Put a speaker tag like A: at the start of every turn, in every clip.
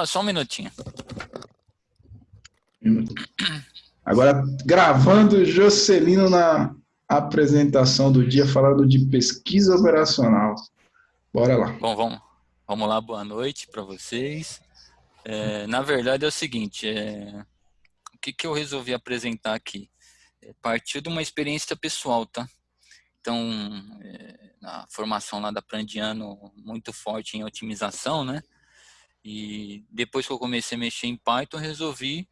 A: Só um minutinho.
B: Agora, gravando Jocelino na apresentação do dia, falando de pesquisa operacional. Bora lá.
A: Bom, vamos lá, boa noite para vocês. Na verdade é o seguinte, o que eu resolvi apresentar aqui? Partiu de uma experiência pessoal, tá? Então, a formação lá da Prandiano, muito forte em otimização, né? E depois que eu comecei a mexer em Python, resolvi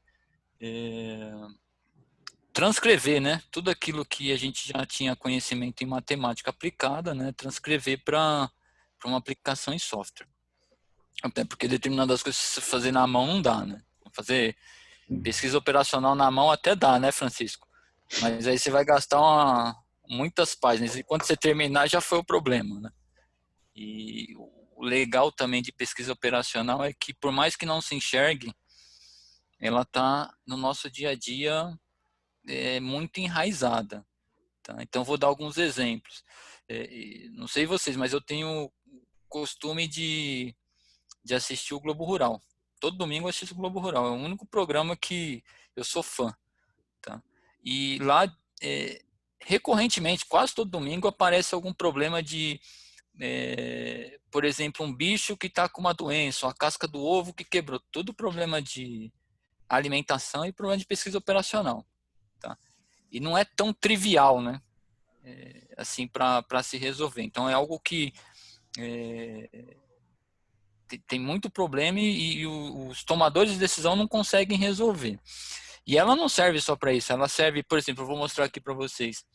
A: transcrever, né? Tudo aquilo que a gente já tinha conhecimento em matemática aplicada, né? Transcrever para uma aplicação em software. Até porque determinadas coisas se fazer na mão não dá, né? Fazer pesquisa operacional na mão até dá, né, Francisco? Mas aí você vai gastar muitas páginas e quando você terminar já foi o problema, né? E o legal também de pesquisa operacional é que por mais que não se enxergue, ela está no nosso dia a dia muito enraizada. Tá? Então vou dar alguns exemplos. Não sei vocês, mas eu tenho costume de assistir o Globo Rural. Todo domingo eu assisto o Globo Rural. É o único programa que eu sou fã. Tá? E lá, recorrentemente, quase todo domingo, aparece algum problema de, por exemplo, um bicho que está com uma doença, a casca do ovo que quebrou. Tudo problema de alimentação e problema de pesquisa operacional. Tá? E não é tão trivial, né? Assim, para se resolver. Então, é algo que tem muito problema e os tomadores de decisão não conseguem resolver. E ela não serve só para isso, ela serve, por exemplo, eu vou mostrar aqui para vocês,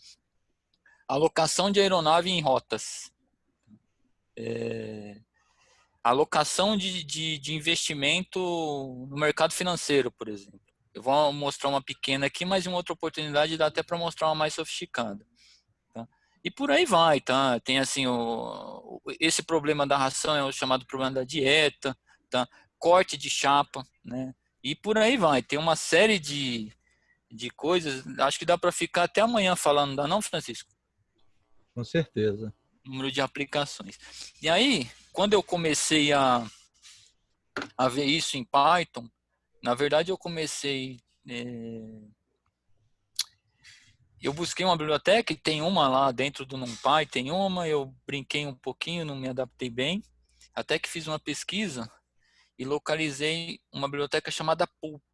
A: alocação de aeronave em rotas, alocação de investimento no mercado financeiro, por exemplo. Eu vou mostrar uma pequena aqui, mas em outra oportunidade dá até para mostrar uma mais sofisticada. Tá? E por aí vai, tá? Tem assim, esse problema da ração é o chamado problema da dieta, tá? Corte de chapa, né? E por aí vai. Tem uma série de coisas. Acho que dá para ficar até amanhã falando, dá não, Francisco?
C: Com certeza.
A: Número de aplicações. E aí, quando eu comecei a ver isso em Python, na verdade eu comecei. Eu busquei uma biblioteca e tem uma lá dentro do NumPy, tem uma, eu brinquei um pouquinho, não me adaptei bem, até que fiz uma pesquisa e localizei uma biblioteca chamada Pulp.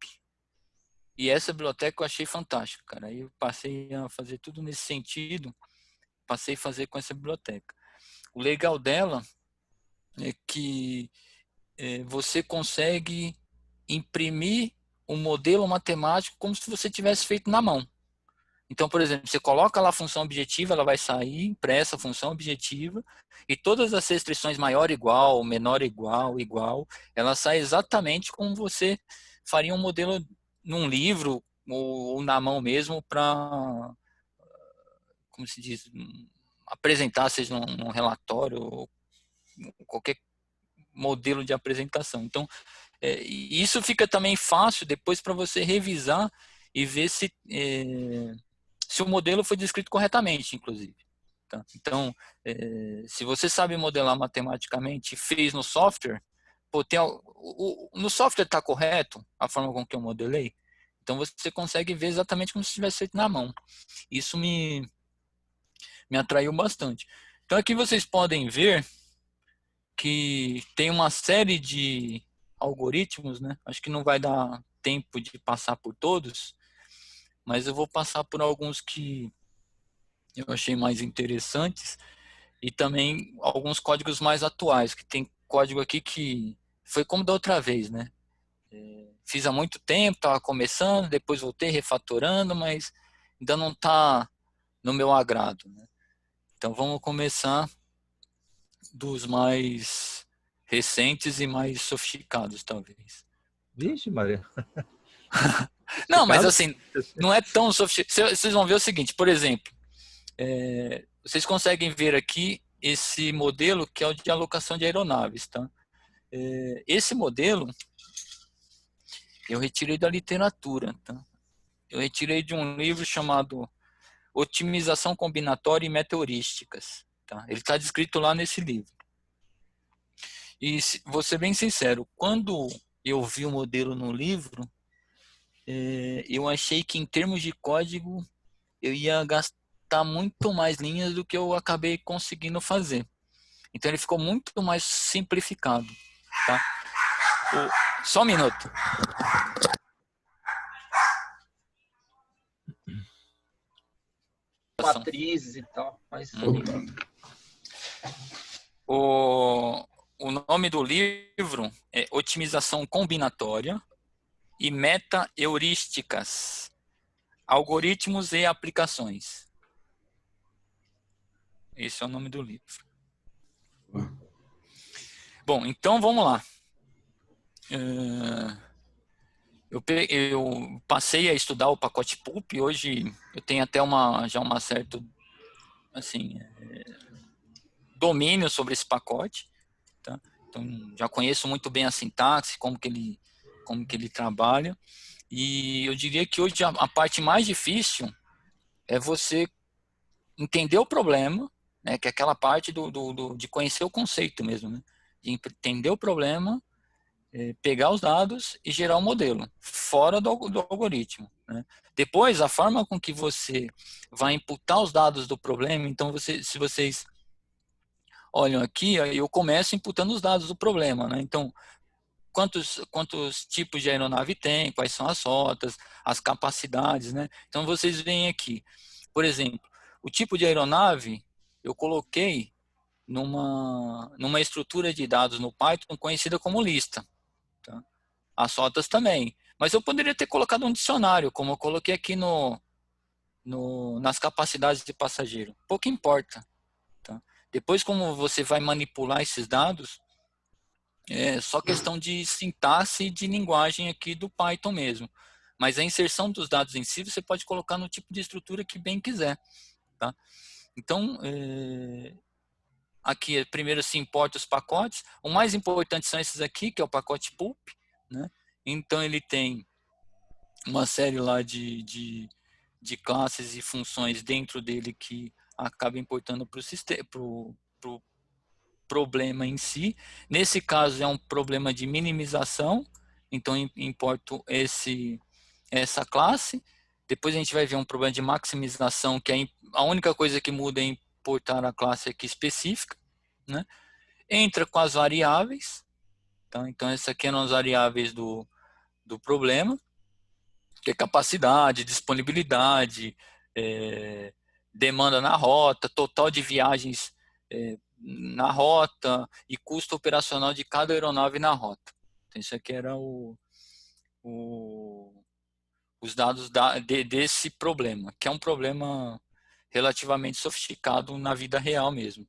A: E essa biblioteca eu achei fantástica, cara. Aí eu passei a fazer tudo nesse sentido, passei a fazer com essa biblioteca. O legal dela é que você consegue imprimir um modelo matemático como se você tivesse feito na mão. Então, por exemplo, você coloca lá a função objetiva, ela vai sair impressa a função objetiva e todas as restrições maior igual, menor igual, igual, ela sai exatamente como você faria um modelo num livro ou na mão mesmo para, como se diz, apresentar, seja num relatório ou qualquer modelo de apresentação. Então, isso fica também fácil depois para você revisar e ver se o modelo foi descrito corretamente, inclusive. Tá? Então, se você sabe modelar matematicamente e fez no software, pô, no software está correto a forma com que eu modelei, então você consegue ver exatamente como se tivesse feito na mão. Isso me atraiu bastante. Então aqui vocês podem ver que tem uma série de algoritmos, né? Acho que não vai dar tempo de passar por todos, mas eu vou passar por alguns que eu achei mais interessantes e também alguns códigos mais atuais, que tem código aqui que foi como da outra vez, né? Fiz há muito tempo, estava começando, depois voltei refatorando, mas ainda não está no meu agrado, né? Então vamos começar dos mais recentes e mais sofisticados, talvez.
C: Vixe, Maria.
A: Não, mas assim, não é tão sofisticado. Vocês vão ver o seguinte, por exemplo, vocês conseguem ver aqui esse modelo que é o de alocação de aeronaves, tá? Esse modelo eu retirei da literatura, tá? Eu retirei de um livro chamado Otimização Combinatória e Meteorísticas, tá? Ele está descrito lá nesse livro. E vou ser bem sincero, quando eu vi o modelo no livro, eu achei que em termos de código eu ia gastar muito mais linhas do que eu acabei conseguindo fazer. Então ele ficou muito mais simplificado, tá? Só um minuto.
D: Matrizes e tal. Mas...
A: O nome do livro é Otimização Combinatória e Meta-Heurísticas, Algoritmos e Aplicações. Esse é o nome do livro. Bom, então vamos lá. Eu passei a estudar o pacote Pulp. Hoje eu tenho até já uma certa assim, domínio sobre esse pacote. Tá? Então já conheço muito bem a sintaxe, como que ele trabalha. E eu diria que hoje a parte mais difícil é você entender o problema, né, que é aquela parte de conhecer o conceito mesmo, né, de entender o problema, pegar os dados e gerar um modelo, fora do algoritmo. Né. Depois, a forma com que você vai imputar os dados do problema, então se vocês olham aqui, eu começo imputando os dados do problema. Né, então, quantos tipos de aeronave tem, quais são as rotas, as capacidades. Né. Então, vocês veem aqui, por exemplo, o tipo de aeronave eu coloquei numa estrutura de dados no Python conhecida como lista. Tá? As rotas também. Mas eu poderia ter colocado um dicionário, como eu coloquei aqui nas capacidades de passageiro. Pouco importa. Tá? Depois, como você vai manipular esses dados, é só questão de sintaxe e de linguagem aqui do Python mesmo. Mas a inserção dos dados em si, você pode colocar no tipo de estrutura que bem quiser. Tá? Então, aqui primeiro se importa os pacotes. O mais importante são esses aqui, que é o pacote Pulp. Né? Então, ele tem uma série lá de classes e funções dentro dele que acaba importando para o problema em si. Nesse caso, é um problema de minimização. Então, importo essa classe. Depois a gente vai ver um problema de maximização, que é a única coisa que muda é importar a classe aqui específica. Né? Entra com as variáveis. Tá? Então, essas aqui eram as variáveis do problema, que é capacidade, disponibilidade, demanda na rota, total de viagens na rota e custo operacional de cada aeronave na rota. Então, isso aqui era os dados desse problema, que é um problema relativamente sofisticado na vida real mesmo.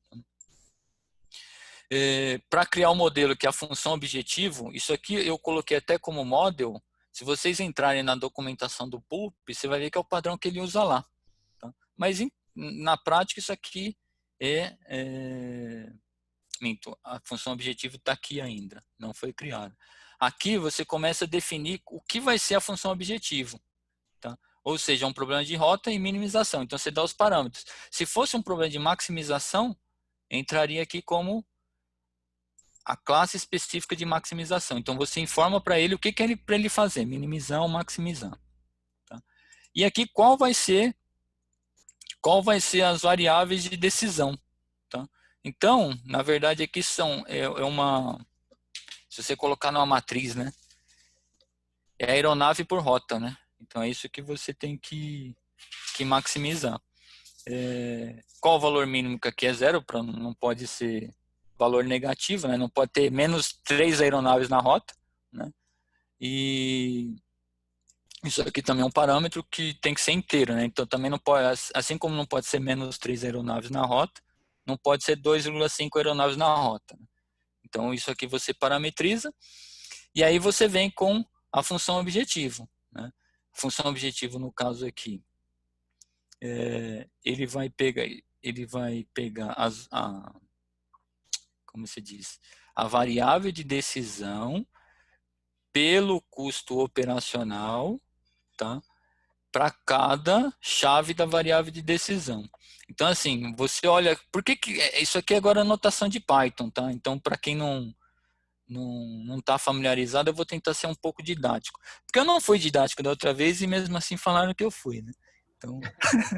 A: Para criar um modelo que é a função objetivo, isso aqui eu coloquei até como model. Se vocês entrarem na documentação do Pulp, você vai ver que é o padrão que ele usa lá. Tá? Mas na prática isso aqui minto, a função objetivo está aqui ainda, não foi criada. Aqui você começa a definir o que vai ser a função objetivo. Tá? Ou seja, é um problema de rota e minimização. Então você dá os parâmetros. Se fosse um problema de maximização, entraria aqui como a classe específica de maximização. Então você informa para ele o que é para ele fazer, minimizar ou maximizar. Tá? E aqui qual vai ser as variáveis de decisão. Tá? Então, na verdade aqui se você colocar numa matriz, né, é aeronave por rota, né? Então é isso que você tem que maximizar. Qual o valor mínimo que aqui é 0, não pode ser valor negativo, né? Não pode ter menos 3 aeronaves na rota, né? E isso aqui também é um parâmetro que tem que ser inteiro, né? Então também não pode, assim como não pode ser menos 3 aeronaves na rota, não pode ser 2,5 aeronaves na rota. Né? Então isso aqui você parametriza e aí você vem com a função objetivo. Né? A função objetivo no caso aqui, ele vai pegar como se diz, a variável de decisão pelo custo operacional, tá? Para cada chave da variável de decisão. Então, assim, você olha, por que isso aqui agora é notação de Python, tá? Então, para quem não não está familiarizado, eu vou tentar ser um pouco didático. Porque eu não fui didático da outra vez e mesmo assim falaram que eu fui, né? Então,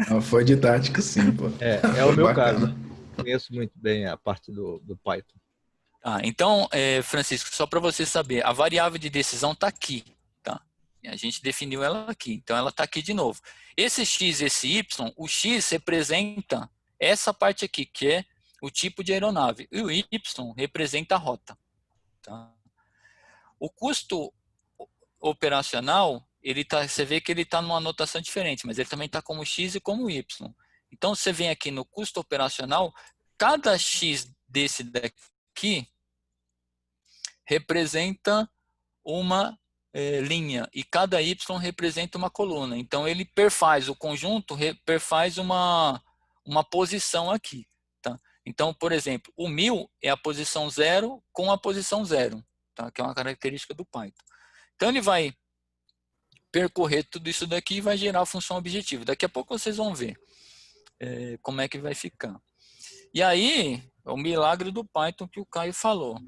B: Não, foi didático sim, pô.
C: É o
B: Foi
C: meu caso.
B: bacana.
C: Conheço muito bem a parte do Python.
A: então Francisco, só para você saber, a variável de decisão está aqui, tá? E a gente definiu ela aqui, então ela está aqui de novo. Esse x e esse y, o x representa essa parte aqui, que é o tipo de aeronave, e o y representa a rota. Tá? O custo operacional, você vê que ele está numa anotação diferente, mas ele também está como x e como y. Então, você vem aqui no custo operacional, cada x desse daqui representa uma linha e cada y representa uma coluna. Então, ele perfaz, o conjunto perfaz uma posição aqui. Tá? Então, por exemplo, o 1000 é a posição 0 com a posição 0, tá? Que é uma característica do Python. Então, ele vai percorrer tudo isso daqui e vai gerar a função objetivo. Daqui a pouco vocês vão ver como é que vai ficar. E aí, é o milagre do Python que o Caio falou.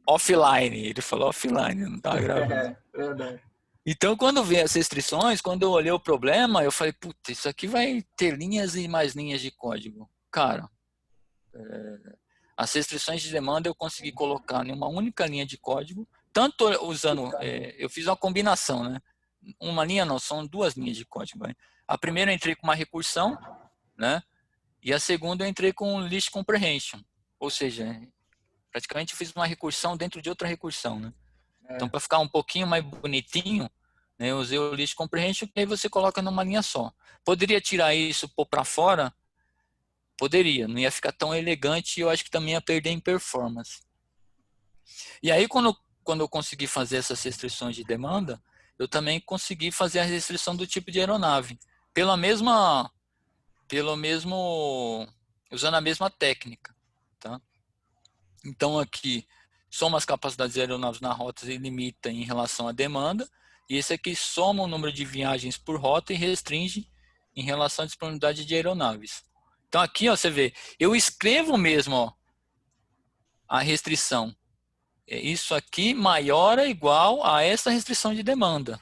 A: Offline, ele falou offline, não estava gravando.
D: Verdade.
A: Então, quando veio as restrições, quando eu olhei o problema, eu falei, putz, isso aqui vai ter linhas e mais linhas de código. Cara, as restrições de demanda eu consegui colocar em uma única linha de código, tanto usando, eu fiz uma combinação, né? Uma linha não, são duas linhas de código. Né? A primeira eu entrei com uma recursão, né? E a segunda eu entrei com um list comprehension, ou seja, praticamente eu fiz uma recursão dentro de outra recursão, né? Então, para ficar um pouquinho mais bonitinho, né, eu usei o list comprehension que aí você coloca numa linha só. Poderia tirar isso, pôr para fora? Poderia, não ia ficar tão elegante e eu acho que também ia perder em performance. E aí, quando eu consegui fazer essas restrições de demanda, eu também consegui fazer a restrição do tipo de aeronave. Usando a mesma técnica. Tá? Então, aqui, soma as capacidades de aeronaves na rota e limita em relação à demanda. E esse aqui soma o número de viagens por rota e restringe em relação à disponibilidade de aeronaves. Então, aqui, ó, você vê, eu escrevo mesmo ó, a restrição. Isso aqui maior ou igual a essa restrição de demanda.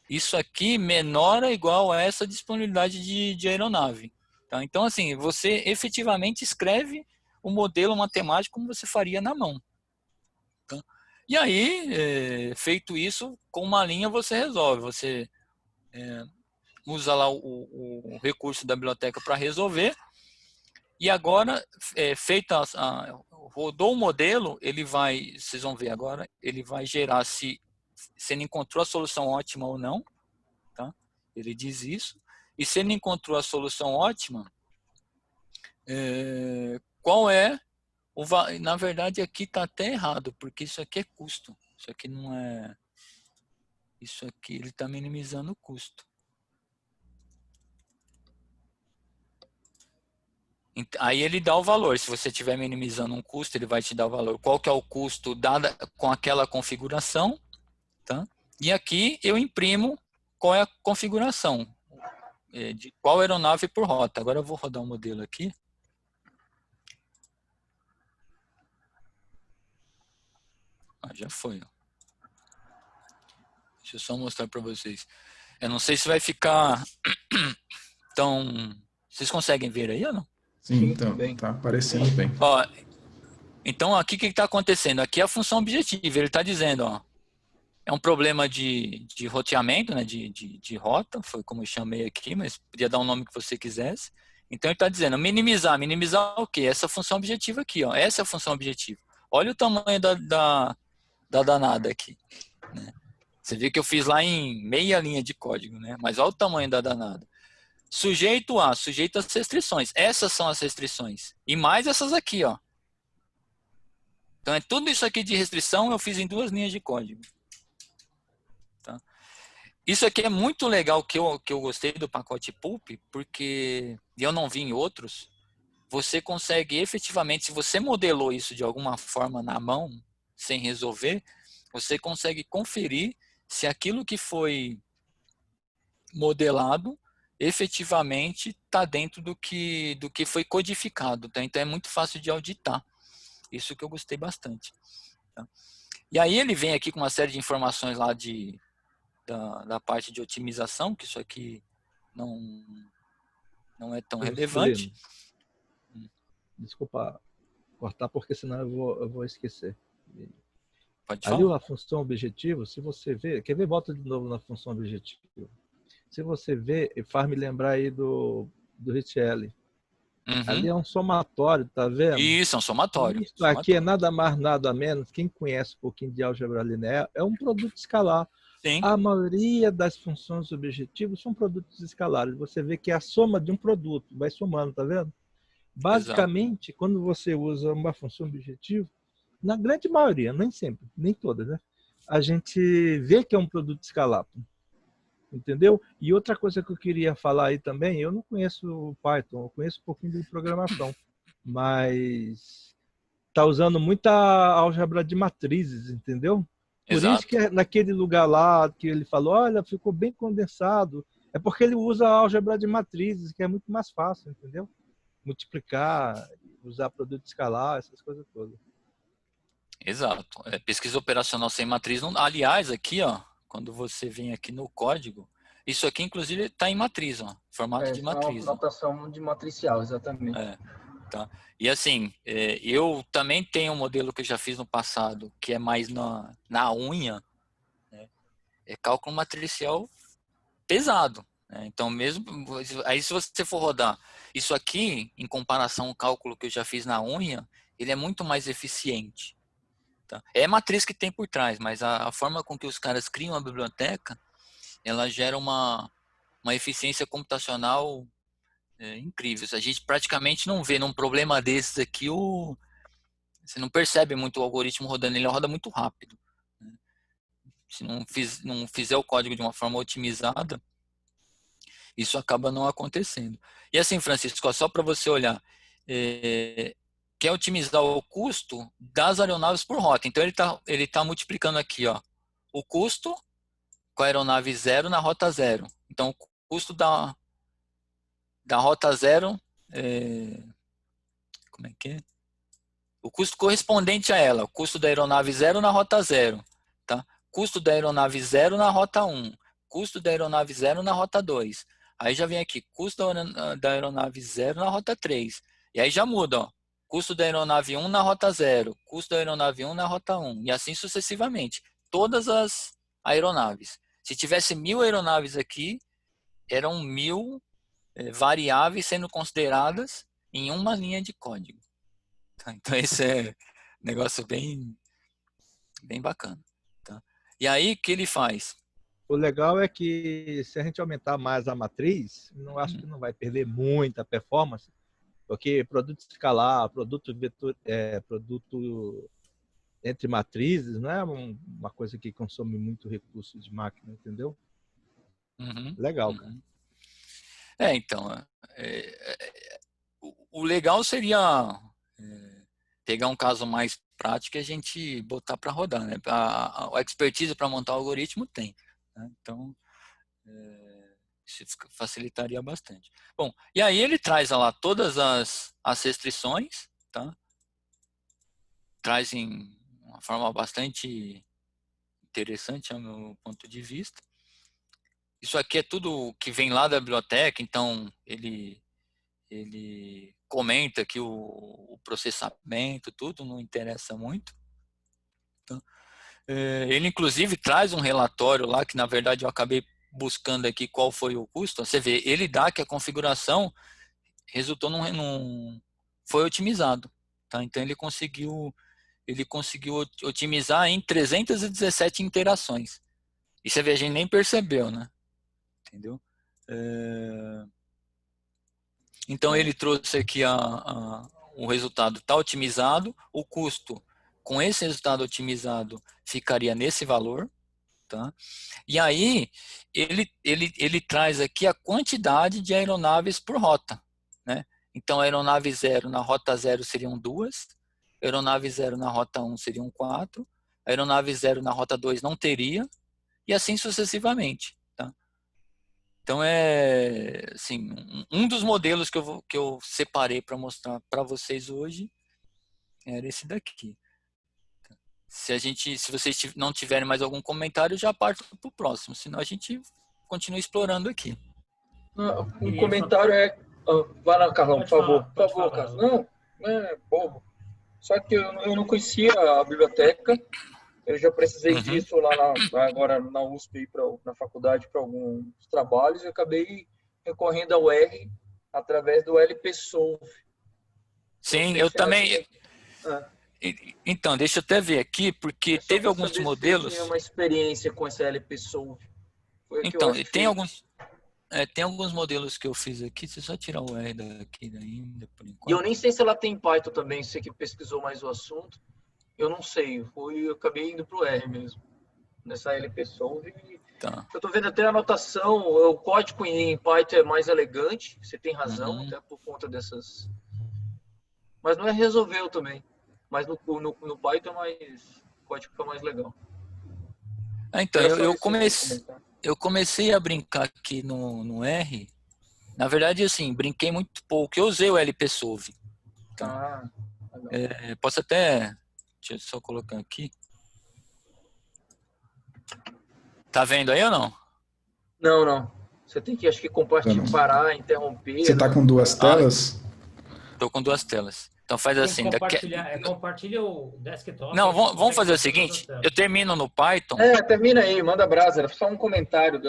A: Isso aqui menor ou igual a essa disponibilidade de aeronave. Tá? Então, assim, você efetivamente escreve o modelo matemático como você faria na mão. Tá? E aí, feito isso, com uma linha você resolve. Você usa lá o recurso da biblioteca para resolver. E agora, rodou o modelo, ele vai, vocês vão ver agora, ele vai gerar se ele encontrou a solução ótima ou não. Tá? Ele diz isso. E se ele encontrou a solução ótima, qual é o valor? Na verdade, aqui está até errado, porque isso aqui é custo. Isso aqui não é... Isso aqui, ele está minimizando o custo. Aí ele dá o valor. Se você estiver minimizando um custo, ele vai te dar o valor. Qual que é o custo dada com aquela configuração. Tá? E aqui eu imprimo qual é a configuração. De qual aeronave por rota. Agora eu vou rodar um modelo aqui. Já foi. Ó. Deixa eu só mostrar para vocês. Eu não sei se vai ficar tão... Vocês conseguem ver aí ou não?
B: Sim, então, tá aparecendo bem.
A: Ó, então, aqui o que está acontecendo? Aqui é a função objetiva. Ele está dizendo, ó, é um problema de roteamento, né, de rota, foi como eu chamei aqui, mas podia dar um nome que você quisesse. Então, ele está dizendo minimizar. Minimizar o quê? Essa função objetiva aqui. Ó, essa é a função objetiva. Olha o tamanho da danada aqui. Né? Você vê que eu fiz lá em meia linha de código, né? Mas olha o tamanho da danada. Sujeito às restrições. Essas são as restrições. E mais essas aqui, ó. Então, é tudo isso aqui de restrição eu fiz em duas linhas de código. Tá? Isso aqui é muito legal que eu gostei do pacote Pulp, porque eu não vi em outros. Você consegue efetivamente, se você modelou isso de alguma forma na mão, sem resolver, você consegue conferir se aquilo que foi modelado efetivamente está dentro do que foi codificado. Tá? Então é muito fácil de auditar. Isso que eu gostei bastante. Tá? E aí ele vem aqui com uma série de informações lá da parte de otimização, que isso aqui não é tão relevante.
C: Desculpa cortar, porque senão eu vou esquecer.
A: Pode
C: Ali
A: falar.
C: a função objetivo, se você ver, quer ver, volta de novo na função objetivo. Se você ver, faz me lembrar aí do Richelli. Ali é um somatório, tá vendo?
A: Isso, é um somatório.
C: Isso aqui é nada mais, nada menos. Quem conhece um pouquinho de álgebra linear, é um produto escalar.
A: Sim.
C: A maioria das funções objetivas são produtos escalares. Você vê que é a soma de um produto, vai somando, tá vendo? Basicamente, quando você usa uma função objetiva, na grande maioria, nem sempre, nem todas, né? A gente vê que é um produto escalar. Entendeu? E outra coisa que eu queria falar aí também, eu não conheço o Python, eu conheço um pouquinho de programação, mas está usando muita álgebra de matrizes, entendeu? Por isso que naquele lugar lá que ele falou, olha, ficou bem condensado, é porque ele usa a álgebra de matrizes, que é muito mais fácil, entendeu? Multiplicar, usar produto escalar, essas coisas todas.
A: Exato. Pesquisa operacional sem matriz. Não... Aliás, aqui, ó, quando você vem aqui no código, isso aqui, inclusive, está em matriz, ó, formato de matriz.
D: É uma notação de matricial, exatamente.
A: Tá. E assim, eu também tenho um modelo que eu já fiz no passado, que é mais na unha, né? É cálculo matricial pesado. Né? Então, mesmo aí, se você for rodar isso aqui, em comparação ao cálculo que eu já fiz na unha, ele é muito mais eficiente. Tá? É a matriz que tem por trás, mas a forma com que os caras criam a biblioteca, ela gera uma eficiência computacional incrível. A gente praticamente não vê num problema desses aqui, você não percebe muito o algoritmo rodando, ele roda muito rápido. Né? Se não fizer o código de uma forma otimizada, isso acaba não acontecendo. E assim, Francisco, só para você olhar, quer otimizar o custo das aeronaves por rota. Então ele tá multiplicando aqui, ó, o custo com a aeronave 0 na rota 0. Então o custo da rota 0, como é que é? O custo correspondente a ela, o custo da aeronave 0 na rota 0, tá? Custo da aeronave 0 na rota 1, custo da aeronave 0 na rota 2. Aí já vem aqui, custo da aeronave 0 na rota 3. E aí já muda, ó. Custo da aeronave 1 na rota 0, custo da aeronave 1 na rota 1, e assim sucessivamente. Todas as aeronaves. Se tivesse 1000 aeronaves aqui, eram 1000 variáveis sendo consideradas em uma linha de código. Tá? Então esse é um negócio bem bacana. Tá? E aí, o que ele faz?
C: O legal é que se a gente aumentar mais a matriz, não acho que não vai perder muita performance, porque produto escalar, produto vetor, produto entre matrizes, não é uma coisa que consome muito recurso de máquina, entendeu? Legal, cara.
A: Então, o legal seria pegar um caso mais prático e a gente botar para rodar, né? A expertise para montar o algoritmo tem, né? Então, isso facilitaria bastante. Bom, e aí ele traz lá todas as restrições, tá? Traz em uma forma bastante interessante, ao meu ponto de vista. Isso aqui é tudo que vem lá da biblioteca, então ele comenta que o processamento, tudo não interessa muito. Então, ele inclusive traz um relatório lá, que na verdade eu acabei buscando aqui qual foi o custo. Você vê, ele dá que a configuração resultou foi otimizado. Tá? Então ele conseguiu otimizar em 317 interações. E você vê, a gente nem percebeu, né? Entendeu? Então ele trouxe aqui o resultado está otimizado, o custo com esse resultado otimizado ficaria nesse valor, tá? E aí ele traz aqui a quantidade de aeronaves por rota, né? Então a aeronave 0 na rota 0 seriam 2, aeronave 0 na rota 1 seriam 4, aeronave 0 na rota 2 não teria, e assim sucessivamente. Tá? Então, assim, um dos modelos que eu separei para mostrar para vocês hoje era esse daqui. Se vocês não tiverem mais algum comentário, já parto para o próximo. Senão a gente continua explorando aqui.
D: Um comentário é... vai lá, Carlão, por favor. Por favor, Carlos. Não é bobo. Só que eu não conhecia a biblioteca. Eu já precisei disso lá agora na USP, na faculdade, para alguns trabalhos. Eu acabei recorrendo ao R através do LPsolve.
A: Sim, eu também... Então, deixa eu até ver aqui, porque teve alguns modelos...
D: Tinha uma experiência com esse LPsolve.
A: Então, tem alguns modelos que eu fiz aqui. Deixa eu só tirar o R daqui ainda, por enquanto.
D: E eu nem sei se ela tem Python também, você que pesquisou mais o assunto. Eu não sei, eu acabei indo para o R mesmo, nessa LPsolve.
A: Tá.
D: Eu estou vendo até a anotação, o código em Python é mais elegante, você tem razão, até por conta dessas... Mas não resolveu também. Mas no Python o código fica mais legal.
A: Então, eu comecei a brincar aqui no R. Na verdade, assim, brinquei muito pouco. Eu usei o LPsolve. Tá? Posso até... Deixa eu só colocar aqui. Tá vendo aí ou não?
D: Não. Você tem que, acho que, compartilhar, parar, interromper.
B: Você tá com duas telas?
A: Tô com duas telas. Então faz assim.
E: Compartilha o desktop.
A: Não, vamos fazer o seguinte. Eu termino no Python.
D: Termina aí, manda brasa. Só um comentário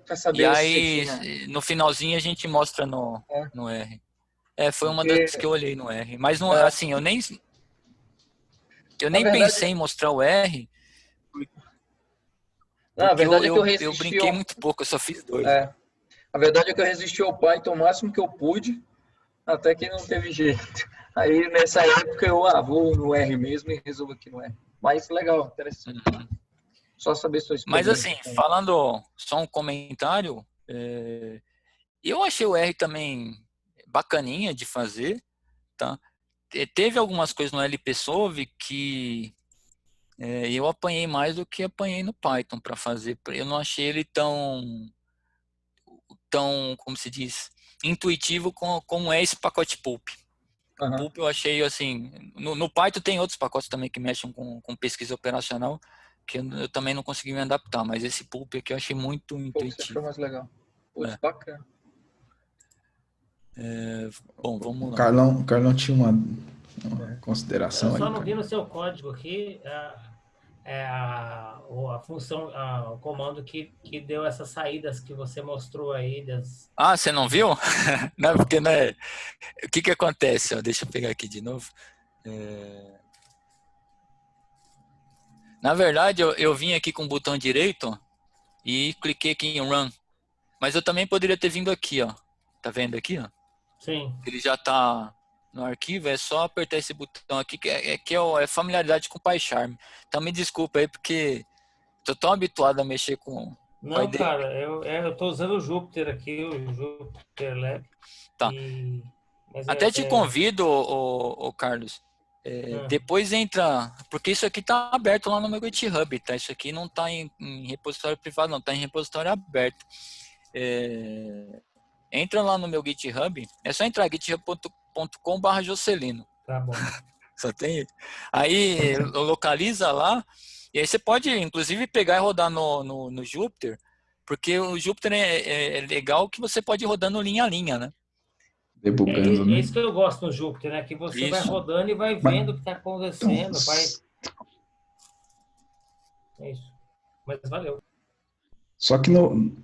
D: pra saber.
A: E aí, no finalzinho, a gente mostra no R. Foi uma das que eu olhei no R. Mas, não, assim, eu nem pensei em mostrar o R.
D: Na verdade,
A: eu brinquei muito pouco, eu só fiz 2.
D: A verdade é que eu resisti ao Python o máximo que eu pude, até que não teve jeito. Aí, nessa época, eu vou no R mesmo e resolvo aqui no R. Mas legal, interessante. Só saber sua experiência.
A: Mas, assim, falando só um comentário, eu achei o R também bacaninha de fazer, tá? Teve algumas coisas no LPsolve que eu apanhei mais do que apanhei no Python para fazer. Eu não achei ele tão, como se diz, intuitivo como é esse pacote Pulp. O Pulp eu achei assim... No Python tem outros pacotes também que mexem com pesquisa operacional que eu também não consegui me adaptar, mas esse Pulp aqui eu achei muito intuitivo.
D: Você achou mais legal. Putz, bacana.
A: Bom, vamos lá.
B: O Carlão tinha uma consideração aí.
E: Eu só não vi no seu código aqui a função, o comando que deu essas saídas que você mostrou aí.
A: Você não viu? Não, porque o que acontece? Deixa eu pegar aqui de novo. Na verdade, eu vim aqui com o botão direito e cliquei aqui em Run. Mas eu também poderia ter vindo aqui, ó. Tá vendo aqui, ó?
E: Sim.
A: Ele já tá no arquivo, é só apertar esse botão aqui, que é familiaridade com o PyCharm. Então me desculpa aí, porque tô tão habituado a mexer com...
E: Não, cara, eu tô usando o Jupyter aqui, o Jupyter Lab.
A: Tá. Até te convido, Carlos, depois entra, porque isso aqui tá aberto lá no meu GitHub, tá? Isso aqui não tá em repositório privado, não, tá em repositório aberto. Entra lá no meu GitHub, é só entrar github.com/Jocelino.
E: Tá bom.
A: Só tem. Aí localiza lá, e aí você pode, inclusive, pegar e rodar no Jupyter, porque o Jupyter é legal que você pode ir rodando linha a linha, né?
B: Debugando, né?
E: É isso que eu gosto no Jupyter, né? Que você vai rodando e vai vendo o que está acontecendo. É isso. Mas valeu.
B: Só que no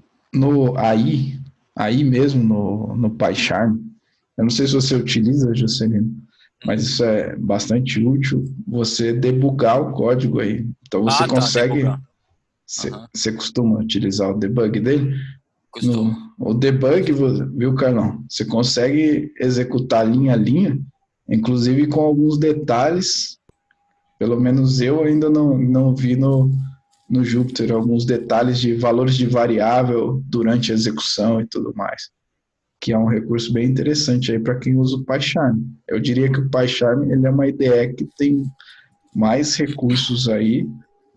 B: aí mesmo no PyCharm, eu não sei se você utiliza, Juscelino, mas isso é bastante útil, você debugar o código aí. Então você consegue... Você costuma utilizar o debug dele? O debug, viu, Carlão? Você consegue executar linha a linha, inclusive com alguns detalhes, pelo menos eu ainda não vi no Jupyter, alguns detalhes de valores de variável durante a execução e tudo mais, que é um recurso bem interessante aí para quem usa o PyCharm. Eu diria que o PyCharm ele é uma IDE que tem mais recursos aí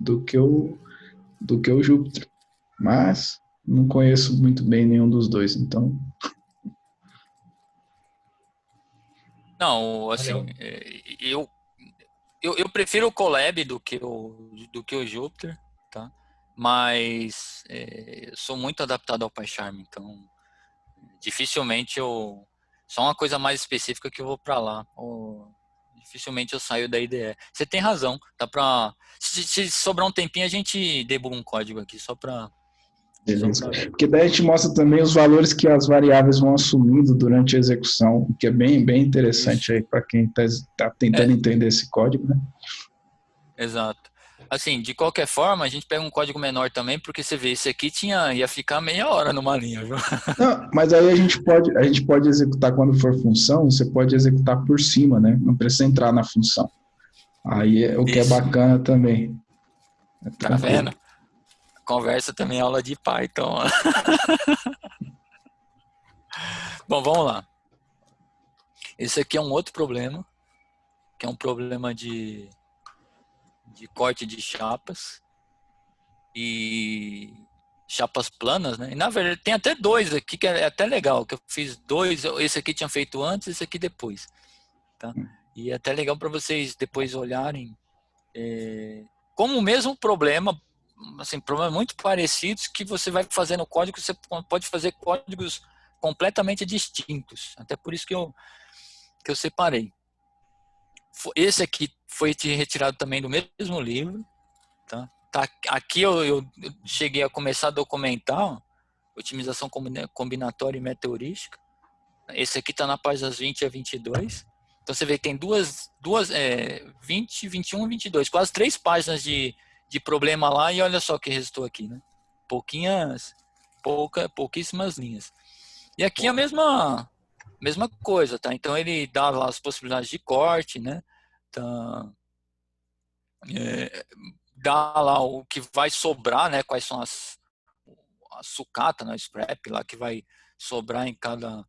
B: do que o Jupyter, mas não conheço muito bem nenhum dos dois, então...
A: Não, assim, Eu prefiro o Colab do que o Jupyter, tá? Mas eu sou muito adaptado ao PyCharm, então dificilmente só uma coisa mais específica que eu vou para lá. Dificilmente eu saio da IDE. Você tem razão, dá para se sobrar um tempinho a gente debuga um código aqui só para
B: Beleza.
A: ver.
B: Porque daí a gente mostra também os valores que as variáveis vão assumindo durante a execução, o que é bem interessante
A: Isso.
B: aí para quem está tentando entender esse código, né?
A: Exato. Assim, de qualquer forma, a gente pega um código menor também, porque você vê, esse aqui ia ficar meia hora numa linha, viu?
B: Não, mas aí a gente pode executar quando for função, você pode executar por cima, né? Não precisa entrar na função. Aí o que é
A: Isso.
B: bacana também. É
A: Tá
B: tranquilo.
A: vendo? Conversa também é aula de Python. Bom, vamos lá. Esse aqui é um outro problema, que é um problema de corte de chapas e chapas planas, né? E na verdade tem até dois aqui que é até legal, que eu fiz dois, esse aqui tinha feito antes, esse aqui depois, tá? E é até legal para vocês depois olharem como o mesmo problema, assim, problemas muito parecidos que você vai fazer no código, você pode fazer códigos completamente distintos. Até por isso que eu separei. Esse aqui foi retirado também do mesmo livro, tá? Aqui eu cheguei a começar a documentar otimização combinatória e meteorística. Esse aqui está na páginas 20 a 22. Então você vê que tem 20, 21 e 22, quase 3 páginas de problema lá, e olha só o que resultou aqui, né? Pouquíssimas linhas. E aqui a mesma coisa, tá? Então ele dá lá as possibilidades de corte, né? Então, dá lá o que vai sobrar, né? Quais são a sucata, né? Scrap lá que vai sobrar em cada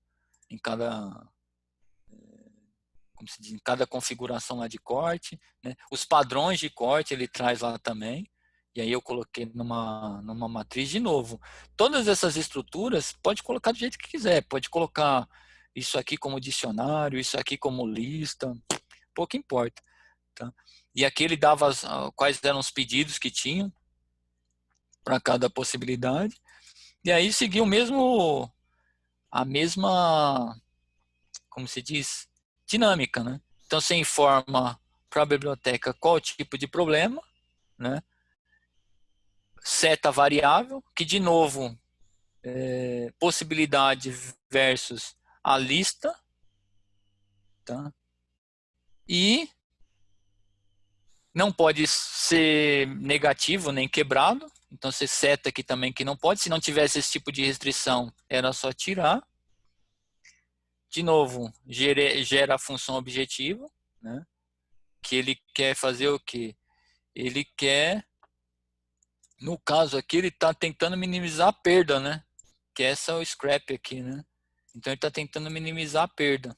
A: como se diz, em cada configuração lá de corte, né? Os padrões de corte ele traz lá também. E aí eu coloquei numa matriz de novo. Todas essas estruturas pode colocar do jeito que quiser. Pode colocar isso aqui como dicionário, isso aqui como lista, pouco importa. Tá? E aqui ele dava quais eram os pedidos que tinham para cada possibilidade. E aí seguiu a mesma, como se diz, dinâmica, né? Então você informa para a biblioteca qual tipo de problema, né? Seta variável, que de novo possibilidade versus a lista, tá? E não pode ser negativo nem quebrado, então você seta aqui também que não pode. Se não tivesse esse tipo de restrição, era só tirar. De novo, gera a função objetivo, né? Que ele quer fazer o quê? Ele quer, no caso aqui, ele está tentando minimizar a perda, né? Que essa é o scrap aqui, né? Então ele está tentando minimizar a perda.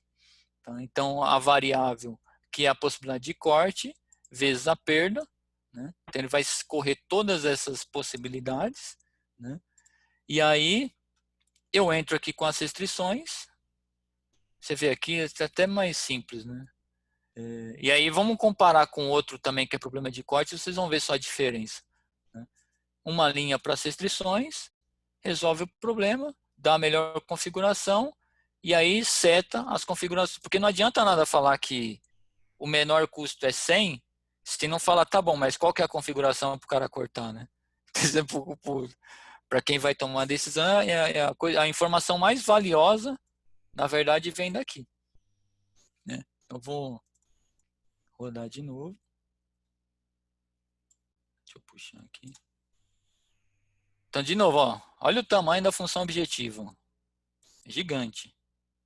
A: Tá? Então a variável que é a possibilidade de corte vezes a perda, né? Então ele vai escorrer todas essas possibilidades, né? E aí eu entro aqui com as restrições. Você vê aqui, é até mais simples, né? E aí vamos comparar com outro também que é problema de corte, vocês vão ver só a diferença. Né? Uma linha para as restrições, resolve o problema, dá a melhor configuração, e aí seta as configurações. Porque não adianta nada falar que o menor custo é 100, se não falar, tá bom, mas qual que é a configuração para o cara cortar, né? Para quem vai tomar a decisão, a informação mais valiosa, na verdade, vem daqui. Né? Eu vou rodar de novo. Deixa eu puxar aqui. Então, de novo, ó, olha o tamanho da função objetiva. É gigante.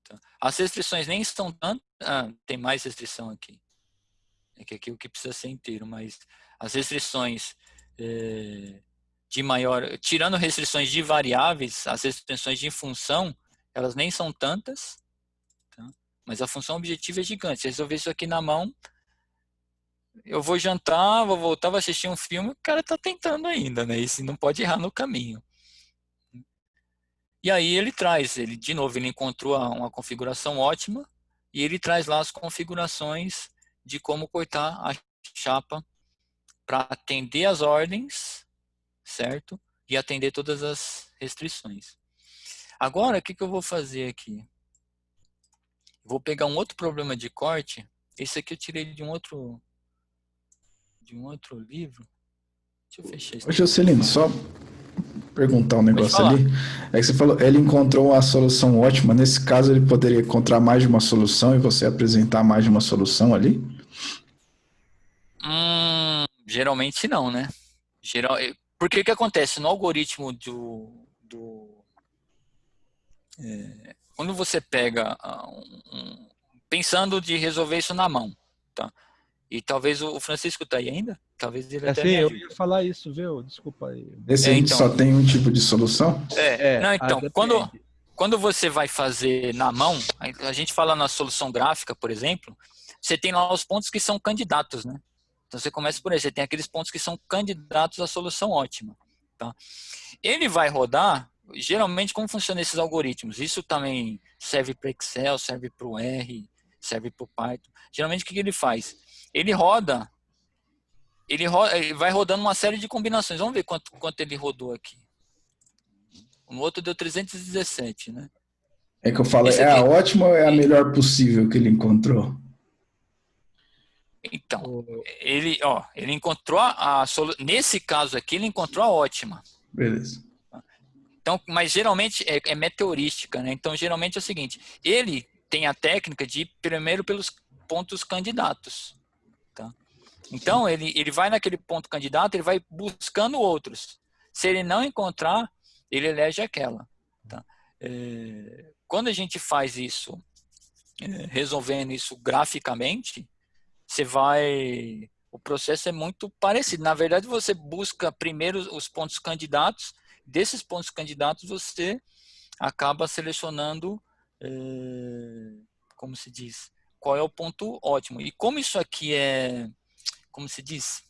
A: Tá? As restrições nem estão tanto. Tem mais restrição aqui. É que aqui o que precisa ser inteiro, mas as restrições de maior. Tirando restrições de variáveis, as restrições de função, elas nem são tantas. Tá? Mas a função objetiva é gigante. Se eu resolver isso aqui na mão, eu vou jantar, vou voltar, vou assistir um filme, o cara tá tentando ainda, né? Isso não pode errar no caminho. E aí de novo, ele encontrou uma configuração ótima e ele traz lá as configurações de como cortar a chapa para atender as ordens, certo? E atender todas as restrições. Agora, o que eu vou fazer aqui? Vou pegar um outro problema de corte. Esse aqui eu tirei de um outro livro. Deixa eu fechar isso.
B: Ô, Juscelino, só perguntar um negócio
A: falar.
B: ali. É que você falou, ele encontrou uma solução ótima. Nesse caso, ele poderia encontrar mais de uma solução e você apresentar mais de uma solução ali?
A: Geralmente não, né? Porque o que acontece? No algoritmo quando você pega pensando de resolver isso na mão, tá? E talvez o Francisco tá aí ainda? Talvez ele até
C: Sim,
A: me
C: eu
A: ajude.
C: ia falar isso, viu? Desculpa aí.
B: Esse a gente
A: então.
B: só tem um tipo de solução?
A: Não, então,
C: depende.
A: quando você vai fazer na mão, a gente fala na solução gráfica, por exemplo, você tem lá os pontos que são candidatos, né? Então você começa por aí, você tem aqueles pontos que são candidatos à solução ótima, tá? Ele vai rodar, geralmente como funcionam esses algoritmos? Isso também serve para Excel, serve para o R, serve para o Python. Geralmente o que ele faz? Ele vai rodando uma série de combinações. Vamos ver quanto ele rodou aqui. O outro deu 317, né?
B: É que eu falo, é a ótima ou é a melhor possível que ele encontrou?
A: Então, ele encontrou nesse caso aqui, ele encontrou a ótima.
B: Beleza.
A: Então, mas geralmente é meteorística, né? Então, geralmente é o seguinte, ele tem a técnica de ir primeiro pelos pontos candidatos, tá? Então, ele vai naquele ponto candidato, ele vai buscando outros. Se ele não encontrar, ele elege aquela, tá? Quando a gente faz isso, resolvendo isso graficamente, o processo é muito parecido. Na verdade, você busca primeiro os pontos candidatos, desses pontos candidatos você acaba selecionando, como se diz, qual é o ponto ótimo. E como isso aqui como se diz,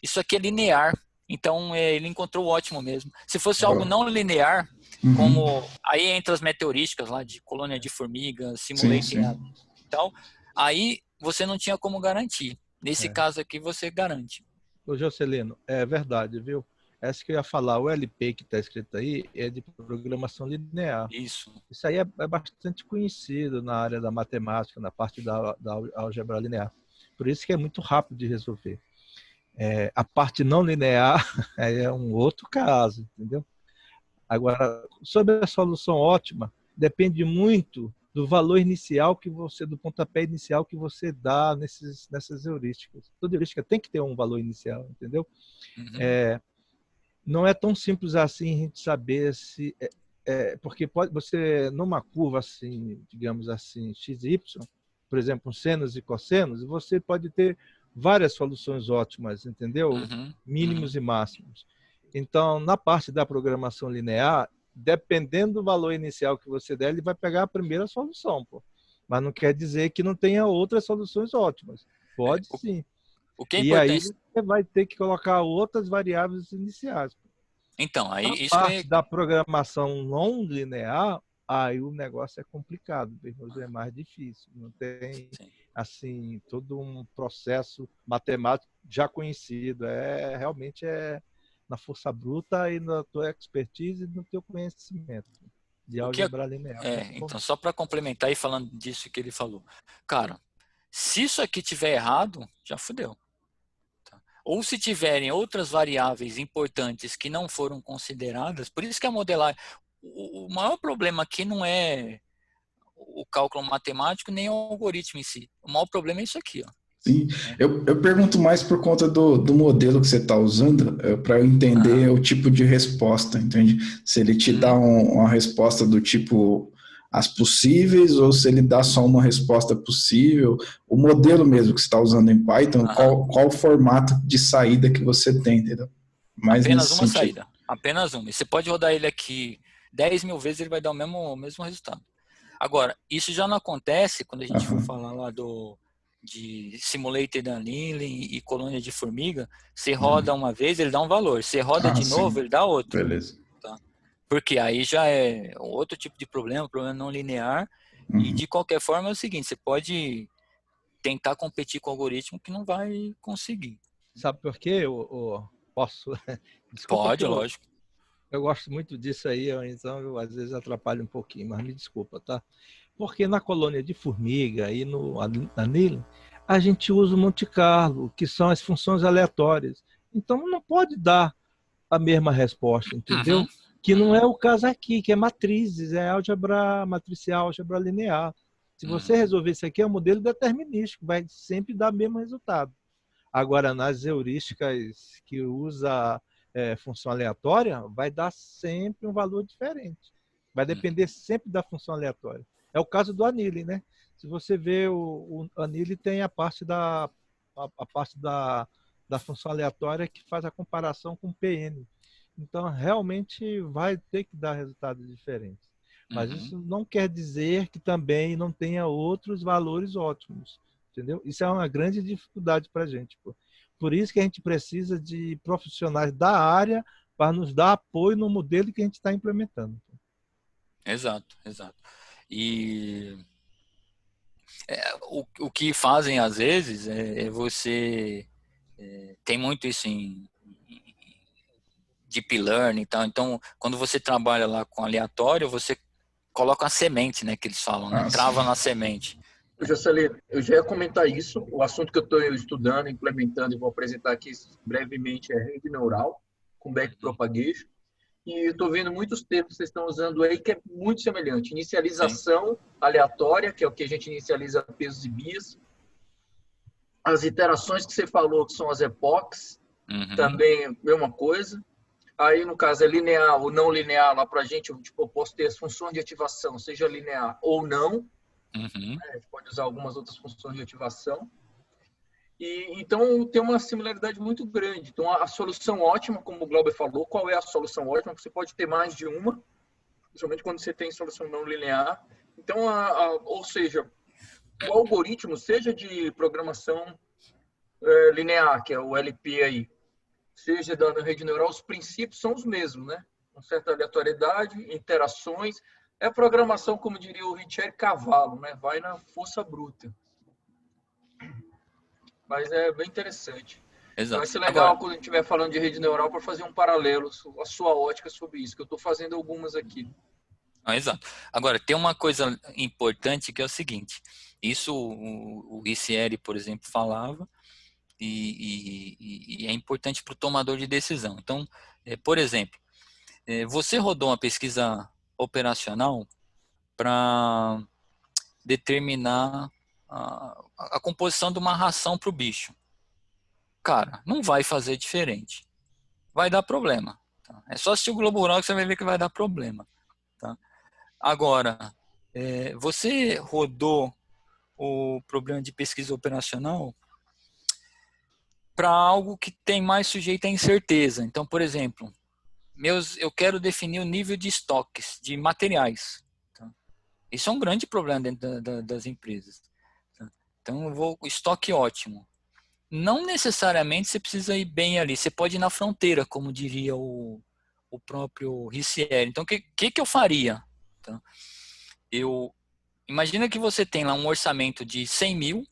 A: isso aqui é linear, então ele encontrou o ótimo mesmo. Se fosse algo não linear, como aí entra as meteorísticas lá de colônia de formiga, simulating e tal, aí você não tinha como garantir. Nesse caso aqui você garante.
C: Ô, Juscelino, é verdade, viu? Essa que eu ia falar, o LP que está escrito aí é de programação linear.
A: Isso
C: aí é bastante conhecido na área da matemática, na parte da álgebra linear. Por isso que é muito rápido de resolver. A parte não linear é um outro caso, entendeu? Agora, sobre a solução ótima, depende muito do valor inicial do pontapé inicial que você dá nessas heurísticas. Toda heurística tem que ter um valor inicial, entendeu? Não é tão simples assim a gente saber se... porque você, numa curva assim, digamos assim, x e y, por exemplo, senos e cossenos, você pode ter várias soluções ótimas, entendeu? Mínimos e máximos. Então, na parte da programação linear, dependendo do valor inicial que você der, ele vai pegar a primeira solução, pô. Mas não quer dizer que não tenha outras soluções ótimas. Pode sim.
A: O que é importante...
C: aí você vai ter que colocar outras variáveis iniciais.
A: Então, aí
C: isso parte da programação não linear, aí o negócio é complicado, é mais difícil. Não tem assim todo um processo matemático já conhecido. Realmente na força bruta e na tua expertise e no teu conhecimento de álgebra linear.
A: Então, só para complementar e falando disso que ele falou. Cara, se isso aqui tiver errado, já fudeu. Tá? Ou se tiverem outras variáveis importantes que não foram consideradas, por isso que a modelagem... O maior problema aqui não é o cálculo matemático, nem o algoritmo em si. O maior problema é isso aqui, ó.
B: Sim, eu pergunto mais por conta do modelo que você está usando, para eu entender o tipo de resposta, entende? Se ele te dá uma resposta do tipo as possíveis, ou se ele dá só uma resposta possível, o modelo mesmo que você está usando em Python, qual o formato de saída que você tem, entendeu? Mais
A: apenas uma saída, apenas uma. E você pode rodar ele aqui 10.000 vezes, ele vai dar o mesmo resultado. Agora, isso já não acontece quando a gente for falar lá de simulated annealing e colônia de formiga. Você roda uma vez, ele dá um valor. Você roda de novo, ele dá outro.
B: Beleza.
A: Tá? Porque aí já é outro tipo de problema não linear. E de qualquer forma é o seguinte, você pode tentar competir com o algoritmo que não vai conseguir.
C: Sabe por quê? Posso? Desculpa.
A: Pode, lógico.
C: Eu gosto muito disso aí, então eu às vezes atrapalho um pouquinho, mas me desculpa, tá? Porque na colônia de formiga e no anil, a gente usa o Monte Carlo, que são as funções aleatórias. Então não pode dar a mesma resposta, entendeu? Que não é o caso aqui, que é matrizes, é álgebra matricial, álgebra linear. Se você resolver isso aqui, é um modelo determinístico, vai sempre dar o mesmo resultado. Agora, nas heurísticas que usa função aleatória, vai dar sempre um valor diferente. Vai depender sempre da função aleatória. É o caso do anil, né? Se você vê o anil tem a parte da função aleatória que faz a comparação com o PN. Então, realmente vai ter que dar resultados diferentes. Mas isso não quer dizer que também não tenha outros valores ótimos. Entendeu? Isso é uma grande dificuldade para a gente. Pô. Por isso que a gente precisa de profissionais da área para nos dar apoio no modelo que a gente está implementando.
A: Exato, exato. E o que fazem às vezes você tem muito isso em deep learning, então quando você trabalha lá com aleatório, você coloca a semente, né, que eles falam, né? Trava na semente.
D: Jocelyn, eu já ia comentar isso. O assunto que eu estou estudando, implementando e vou apresentar aqui brevemente é rede neural com backpropagation. E eu estou vendo muitos termos que vocês estão usando aí que é muito semelhante. Inicialização aleatória, que é o que a gente inicializa pesos e bias. As iterações que você falou, que são as epochs, também é a mesma coisa. Aí, no caso, é linear ou não linear. Lá para a gente, eu posso ter as funções de ativação, seja linear ou não. A gente pode usar algumas outras funções de ativação. Então, tem uma similaridade muito grande. Então, a solução ótima, como o Glauber falou, qual é a solução ótima? Você pode ter mais de uma, principalmente quando você tem solução não linear. Então, ou seja, o algoritmo, seja de programação linear, que é o LP aí, seja da rede neural, os princípios são os mesmos, né? Com certa aleatoriedade, interações. É a programação, como diria o Richard, cavalo, né? Vai na força bruta. Mas é bem interessante.
A: Exato.
D: Vai ser legal quando a gente estiver falando de rede neural para fazer um paralelo, a sua ótica sobre isso, que eu estou fazendo algumas aqui.
A: Exato. Agora, tem uma coisa importante que é o seguinte, isso o Ricieri, por exemplo, falava, e é importante para o tomador de decisão. Então, por exemplo, você rodou uma pesquisa operacional para determinar a composição de uma ração para o bicho. Cara, não vai fazer diferente. Vai dar problema. Tá? É só assistir o Globo Rural que você vai ver que vai dar problema. Tá? Agora, você rodou o problema de pesquisa operacional para algo que tem mais sujeito à incerteza. Então, por exemplo, eu quero definir o nível de estoques de materiais. Tá? Isso é um grande problema dentro das empresas. Tá? Então, o estoque ótimo. Não necessariamente você precisa ir bem ali. Você pode ir na fronteira, como diria o próprio Ricieri. Então, o que eu faria? Tá? Imagina que você tem lá um orçamento de 100 mil.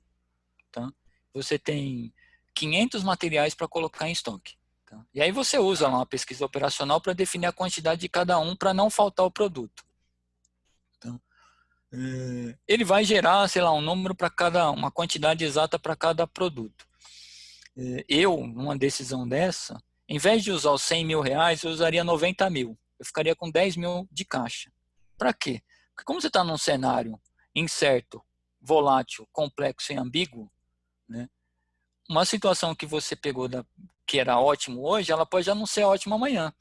A: Tá? Você tem 500 materiais para colocar em estoque. Tá? E aí você usa lá uma pesquisa operacional para definir a quantidade de cada um para não faltar o produto. Tá? Ele vai gerar, sei lá, um número para uma quantidade exata para cada produto. Numa decisão dessa, em vez de usar os 100 mil reais, eu usaria 90 mil. Eu ficaria com 10 mil de caixa. Para quê? Porque como você está num cenário incerto, volátil, complexo e ambíguo, né, uma situação que você pegou que era ótimo hoje, ela pode já não ser ótima amanhã.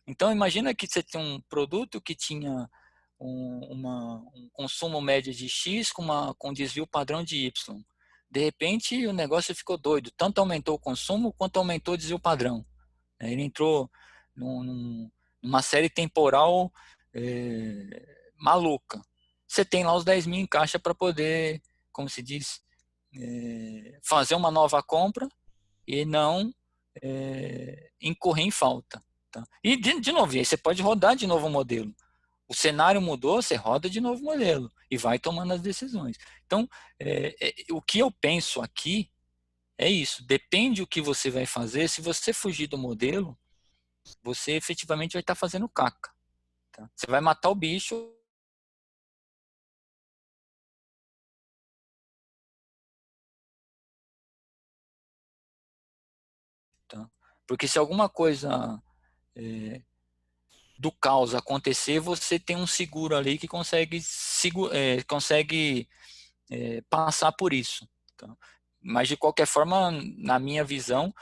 A: Então, imagina que você tem um produto que tinha um consumo médio de X com desvio padrão de Y. De repente, o negócio ficou doido. Tanto aumentou o consumo, quanto aumentou o desvio padrão. Ele entrou numa série temporal maluca. Você tem lá os 10 mil em caixa para poder, como se diz, fazer uma nova compra e não incorrer em falta. Tá? E, de novo, aí você pode rodar de novo o modelo. O cenário mudou, você roda de novo o modelo. e vai tomando as decisões. Então, o que eu penso aqui é isso, depende do que você vai fazer. Se você fugir do modelo, você efetivamente vai estar fazendo caca. Tá? Você vai matar o bicho. Tá? Porque se alguma coisa do caos acontecer, você tem um seguro ali que consegue passar por isso. Tá? Mas, de qualquer forma, na minha visão,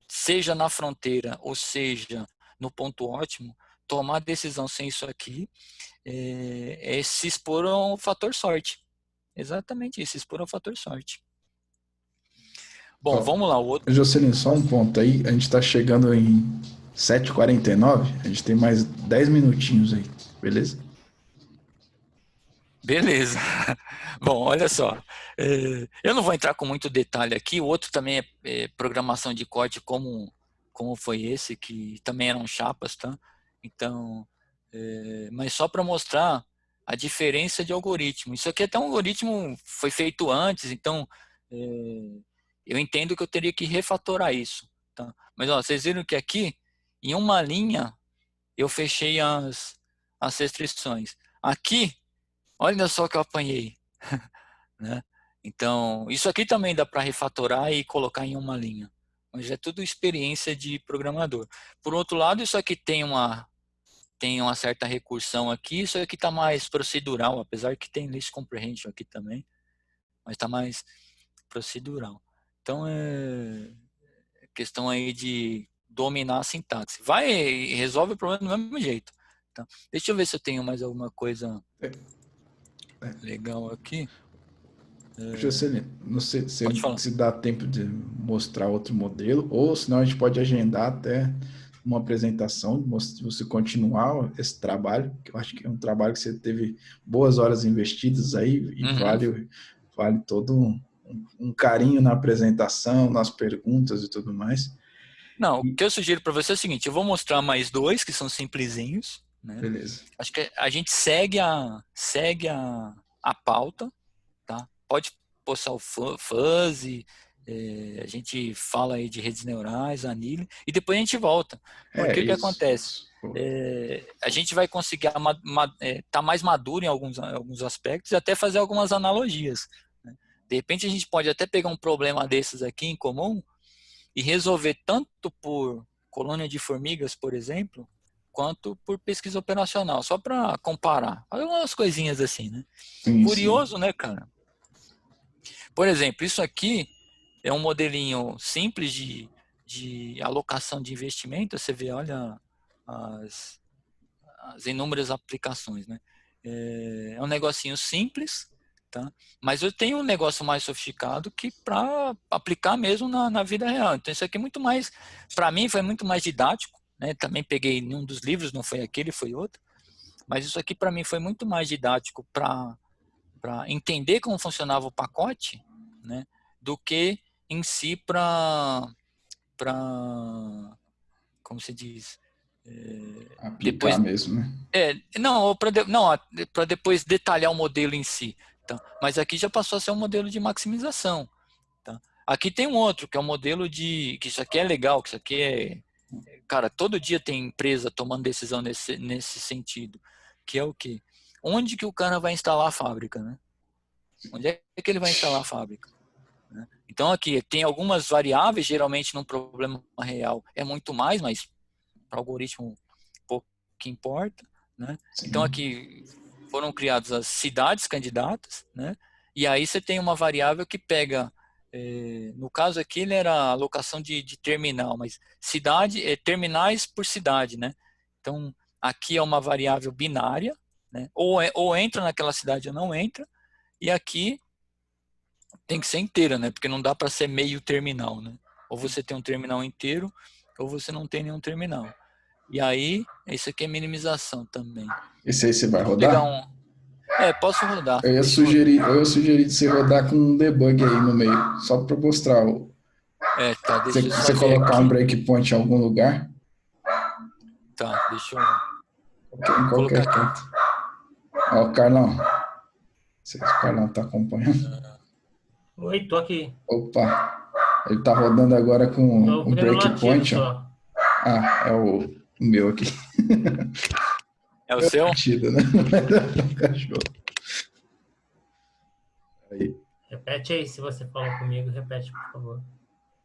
A: seja na fronteira ou seja no ponto ótimo, tomar decisão sem isso aqui é se expor ao fator sorte. Exatamente isso, se expor ao fator sorte. Bom, vamos lá. O outro...
B: Jocelyn, só um ponto aí. A gente está chegando em 7h49. A gente tem mais 10 minutinhos aí, beleza?
A: Beleza. Bom, olha só. Eu não vou entrar com muito detalhe aqui. O outro também é programação de código, como foi esse, que também eram chapas, tá? Então, mas só para mostrar a diferença de algoritmo. Isso aqui até um algoritmo foi feito antes, então eu entendo que eu teria que refatorar isso. Tá? Mas ó, vocês viram que aqui, em uma linha, eu fechei as restrições. Aqui, olha só que eu apanhei. Né? Então, isso aqui também dá para refatorar e colocar em uma linha. Mas é tudo experiência de programador. Por outro lado, isso aqui tem uma certa recursão aqui. Isso aqui está mais procedural, apesar que tem list comprehension aqui também. Mas está mais procedural. Então, é questão aí de dominar a sintaxe. Vai e resolve o problema do mesmo jeito. Tá? Deixa eu ver se eu tenho mais alguma coisa legal aqui.
B: Jocelyn, não sei
A: Pode
B: se dá tempo de mostrar outro modelo, ou senão a gente pode agendar até uma apresentação, você continuar esse trabalho, que eu acho que é um trabalho que você teve boas horas investidas aí, e vale todo um carinho na apresentação, nas perguntas e tudo mais.
A: Não, o que eu sugiro para você é o seguinte, eu vou mostrar mais dois que são simplesinhos, né?
B: Beleza.
A: Acho que a gente segue a pauta, tá? Pode postar o fuzzy, a gente fala aí de redes neurais, anilha, e depois a gente volta. Porque o que acontece? A gente vai conseguir estar mais maduro em alguns aspectos e até fazer algumas analogias. Né? De repente a gente pode até pegar um problema desses aqui em comum e resolver tanto por colônia de formigas, por exemplo, quanto por pesquisa operacional, só para comparar. Algumas coisinhas assim, né?
B: Sim,
A: Curioso, né, cara? Por exemplo, isso aqui é um modelinho simples de alocação de investimento. Você vê, olha, as inúmeras aplicações, né? É um negocinho simples, tá? Mas eu tenho um negócio mais sofisticado que para aplicar mesmo na vida real. Então isso aqui é muito mais, para mim foi muito mais didático, né? Também peguei em um dos livros, não foi aquele, foi outro. Mas isso aqui para mim foi muito mais didático para entender como funcionava o pacote, né? Do que em si para como se diz,
B: aplicar depois, mesmo, né?
A: Não, para depois detalhar o modelo em si. Tá? Mas aqui já passou a ser um modelo de maximização. Tá? Aqui tem um outro, que é um modelo que isso aqui é legal, que isso aqui cara, todo dia tem empresa tomando decisão nesse sentido. Que é o quê? Onde que o cara vai instalar a fábrica, né? Onde é que ele vai instalar a fábrica? Né? Então aqui tem algumas variáveis, geralmente num problema real é muito mais, mas para o algoritmo pouco que importa. Né? Então aqui foram criadas as cidades candidatas, né? E aí você tem uma variável que pega, no caso aqui ele era a alocação de terminal, mas terminais por cidade, né? Então aqui é uma variável binária, né? Ou entra naquela cidade ou não entra, e aqui tem que ser inteira, né? Porque não dá para ser meio terminal, né? Ou você tem um terminal inteiro, ou você não tem nenhum terminal. E aí, isso aqui é minimização também.
B: Esse aí você vai rodar?
A: Posso rodar.
B: Eu ia sugerir de você rodar com um debug aí no meio, só para mostrar
A: tá, deixa eu
B: você colocar um breakpoint em algum lugar.
A: Tá, deixa eu...
B: Em qualquer canto. Ó, Carlão. Se o Carlão tá acompanhando.
E: Oi, tô aqui.
B: Opa, ele tá rodando agora com
E: Tô
B: o
E: vendo latido
B: breakpoint, ó.
E: só.
B: Ah, é o meu aqui.
A: É o
B: Meu
A: seu?
B: latido, né? O cachorro. Aí.
E: Repete aí, se você falou comigo, repete, por favor.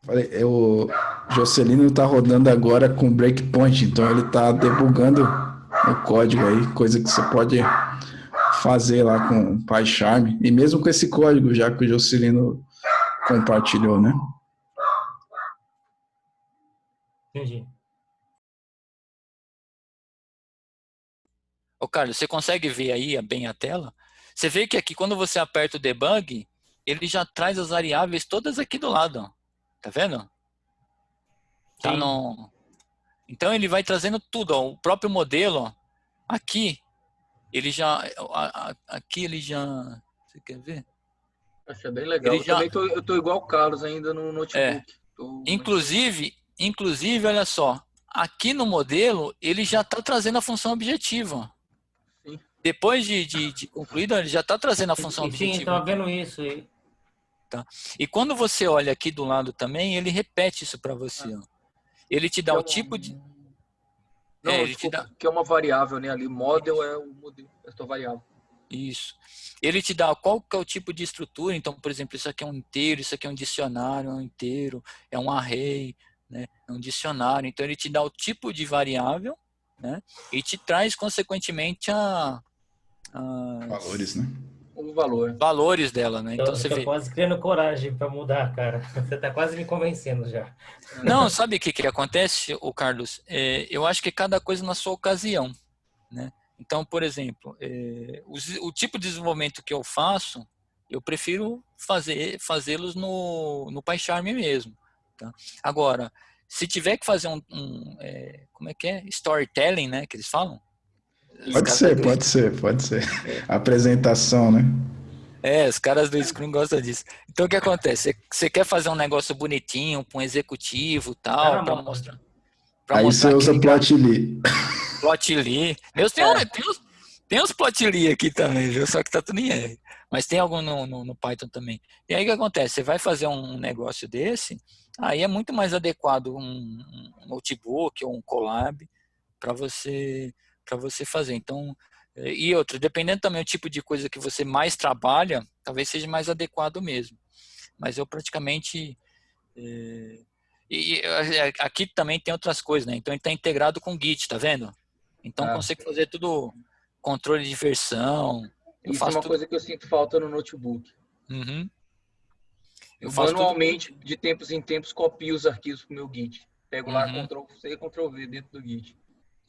B: Falei, o Jocelino tá rodando agora com breakpoint, então ele tá debugando o código aí, coisa que você pode fazer lá com o PyCharm, e mesmo com esse código já que o Jocelino compartilhou, né?
E: Entendi.
A: Ô, Carlos, você consegue ver aí bem a tela? Você vê que aqui, quando você aperta o debug, ele já traz as variáveis todas aqui do lado, ó. Tá vendo? Tá
E: Sim.
A: no... Então ele vai trazendo tudo, ó. O próprio modelo, ó, aqui, ele já... Aqui ele já... Você quer ver?
D: Achei bem legal.
A: Ele já...
D: Eu tô igual o Carlos ainda no notebook.
A: Inclusive, olha só, aqui no modelo, ele já está trazendo a função objetiva.
D: Sim.
A: Depois de concluído, ele já está trazendo a função
E: Sim,
A: objetiva.
E: estava vendo isso.
A: Tá. E quando você olha aqui do lado também, ele repete isso para você. Ó. Ele te dá o tipo de...
D: Não,
A: ele
D: desculpa,
A: te dá...
D: que é uma variável, né? Ali, model é o modelo, é a tua variável.
A: Isso. Ele te dá qual que é o tipo de estrutura. Então, por exemplo, isso aqui é um inteiro, isso aqui é um dicionário, é um inteiro, é um array, né? É um dicionário. Então, ele te dá o tipo de variável, né? E te traz, consequentemente,
B: Valores, né?
D: O valor.
A: valores dela, né? Então,
E: Eu
A: você
E: tô
A: vê.
E: quase criando coragem para mudar, cara. Você tá quase me convencendo já.
A: Não, sabe o que acontece, o Carlos? Eu acho que cada coisa na sua ocasião, né? Então, por exemplo, o tipo de desenvolvimento que eu faço, eu prefiro fazê-los no PyCharm mesmo. Tá? Agora, se tiver que fazer como é que é? Storytelling, né? Que eles falam? Os caras da
B: Pode ser. Apresentação, né?
A: os caras do Scrum gostam disso. Então, o que acontece? Você quer fazer um negócio bonitinho, com um executivo
E: Tá
A: tal,
E: na
A: para
E: moda.
B: Aí você
A: mostrar
B: usa
A: aquele
B: Plotly.
A: Plotly. Tem uns Plotly aqui também, viu? Só que tá tudo em R. Mas tem algum no Python também. E aí o que acontece? Você vai fazer um negócio desse, aí é muito mais adequado um notebook ou um Colab para você fazer. Então, e outra, dependendo também do tipo de coisa que você mais trabalha, talvez seja mais adequado mesmo. Mas eu praticamente aqui também tem outras coisas, né? Então ele está integrado com o Git, tá vendo? Então consegue fazer tudo, controle de versão. Eu
D: Isso é
A: faço
D: uma
A: tudo.
D: coisa que eu sinto falta no notebook.
A: Uhum.
D: Eu
A: faço tudo.
D: manualmente, de tempos em tempos, copio os arquivos pro meu Git. Pego lá,
A: Uhum.
D: Ctrl+C, Ctrl+V dentro do Git.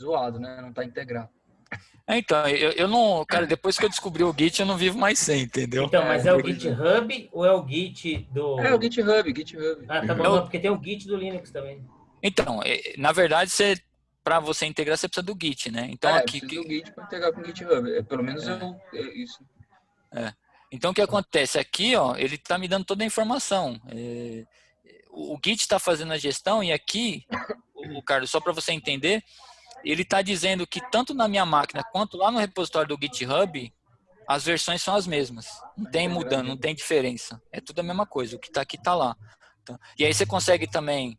D: Zoado, né? Não tá integrado.
A: Então, eu não, cara, depois que eu descobri o Git, eu não vivo mais sem, entendeu?
E: Então, mas é o
D: Pois é.
E: GitHub ou é o Git do...
D: É o GitHub.
E: Ah, tá bom, não, porque tem o Git do Linux também.
A: Então, na verdade, para você integrar, você precisa do Git, né? Então aqui
D: Preciso do Git para integrar com o GitHub. Pelo menos isso.
A: Então o que acontece aqui, ó, ele está me dando toda a informação. O Git está fazendo a gestão e aqui, o Carlos, só para você entender, ele está dizendo que tanto na minha máquina quanto lá no repositório do GitHub, as versões são as mesmas. Não tem mudando, não tem diferença. É tudo a mesma coisa. O que está aqui está lá. Tá? E aí você consegue também,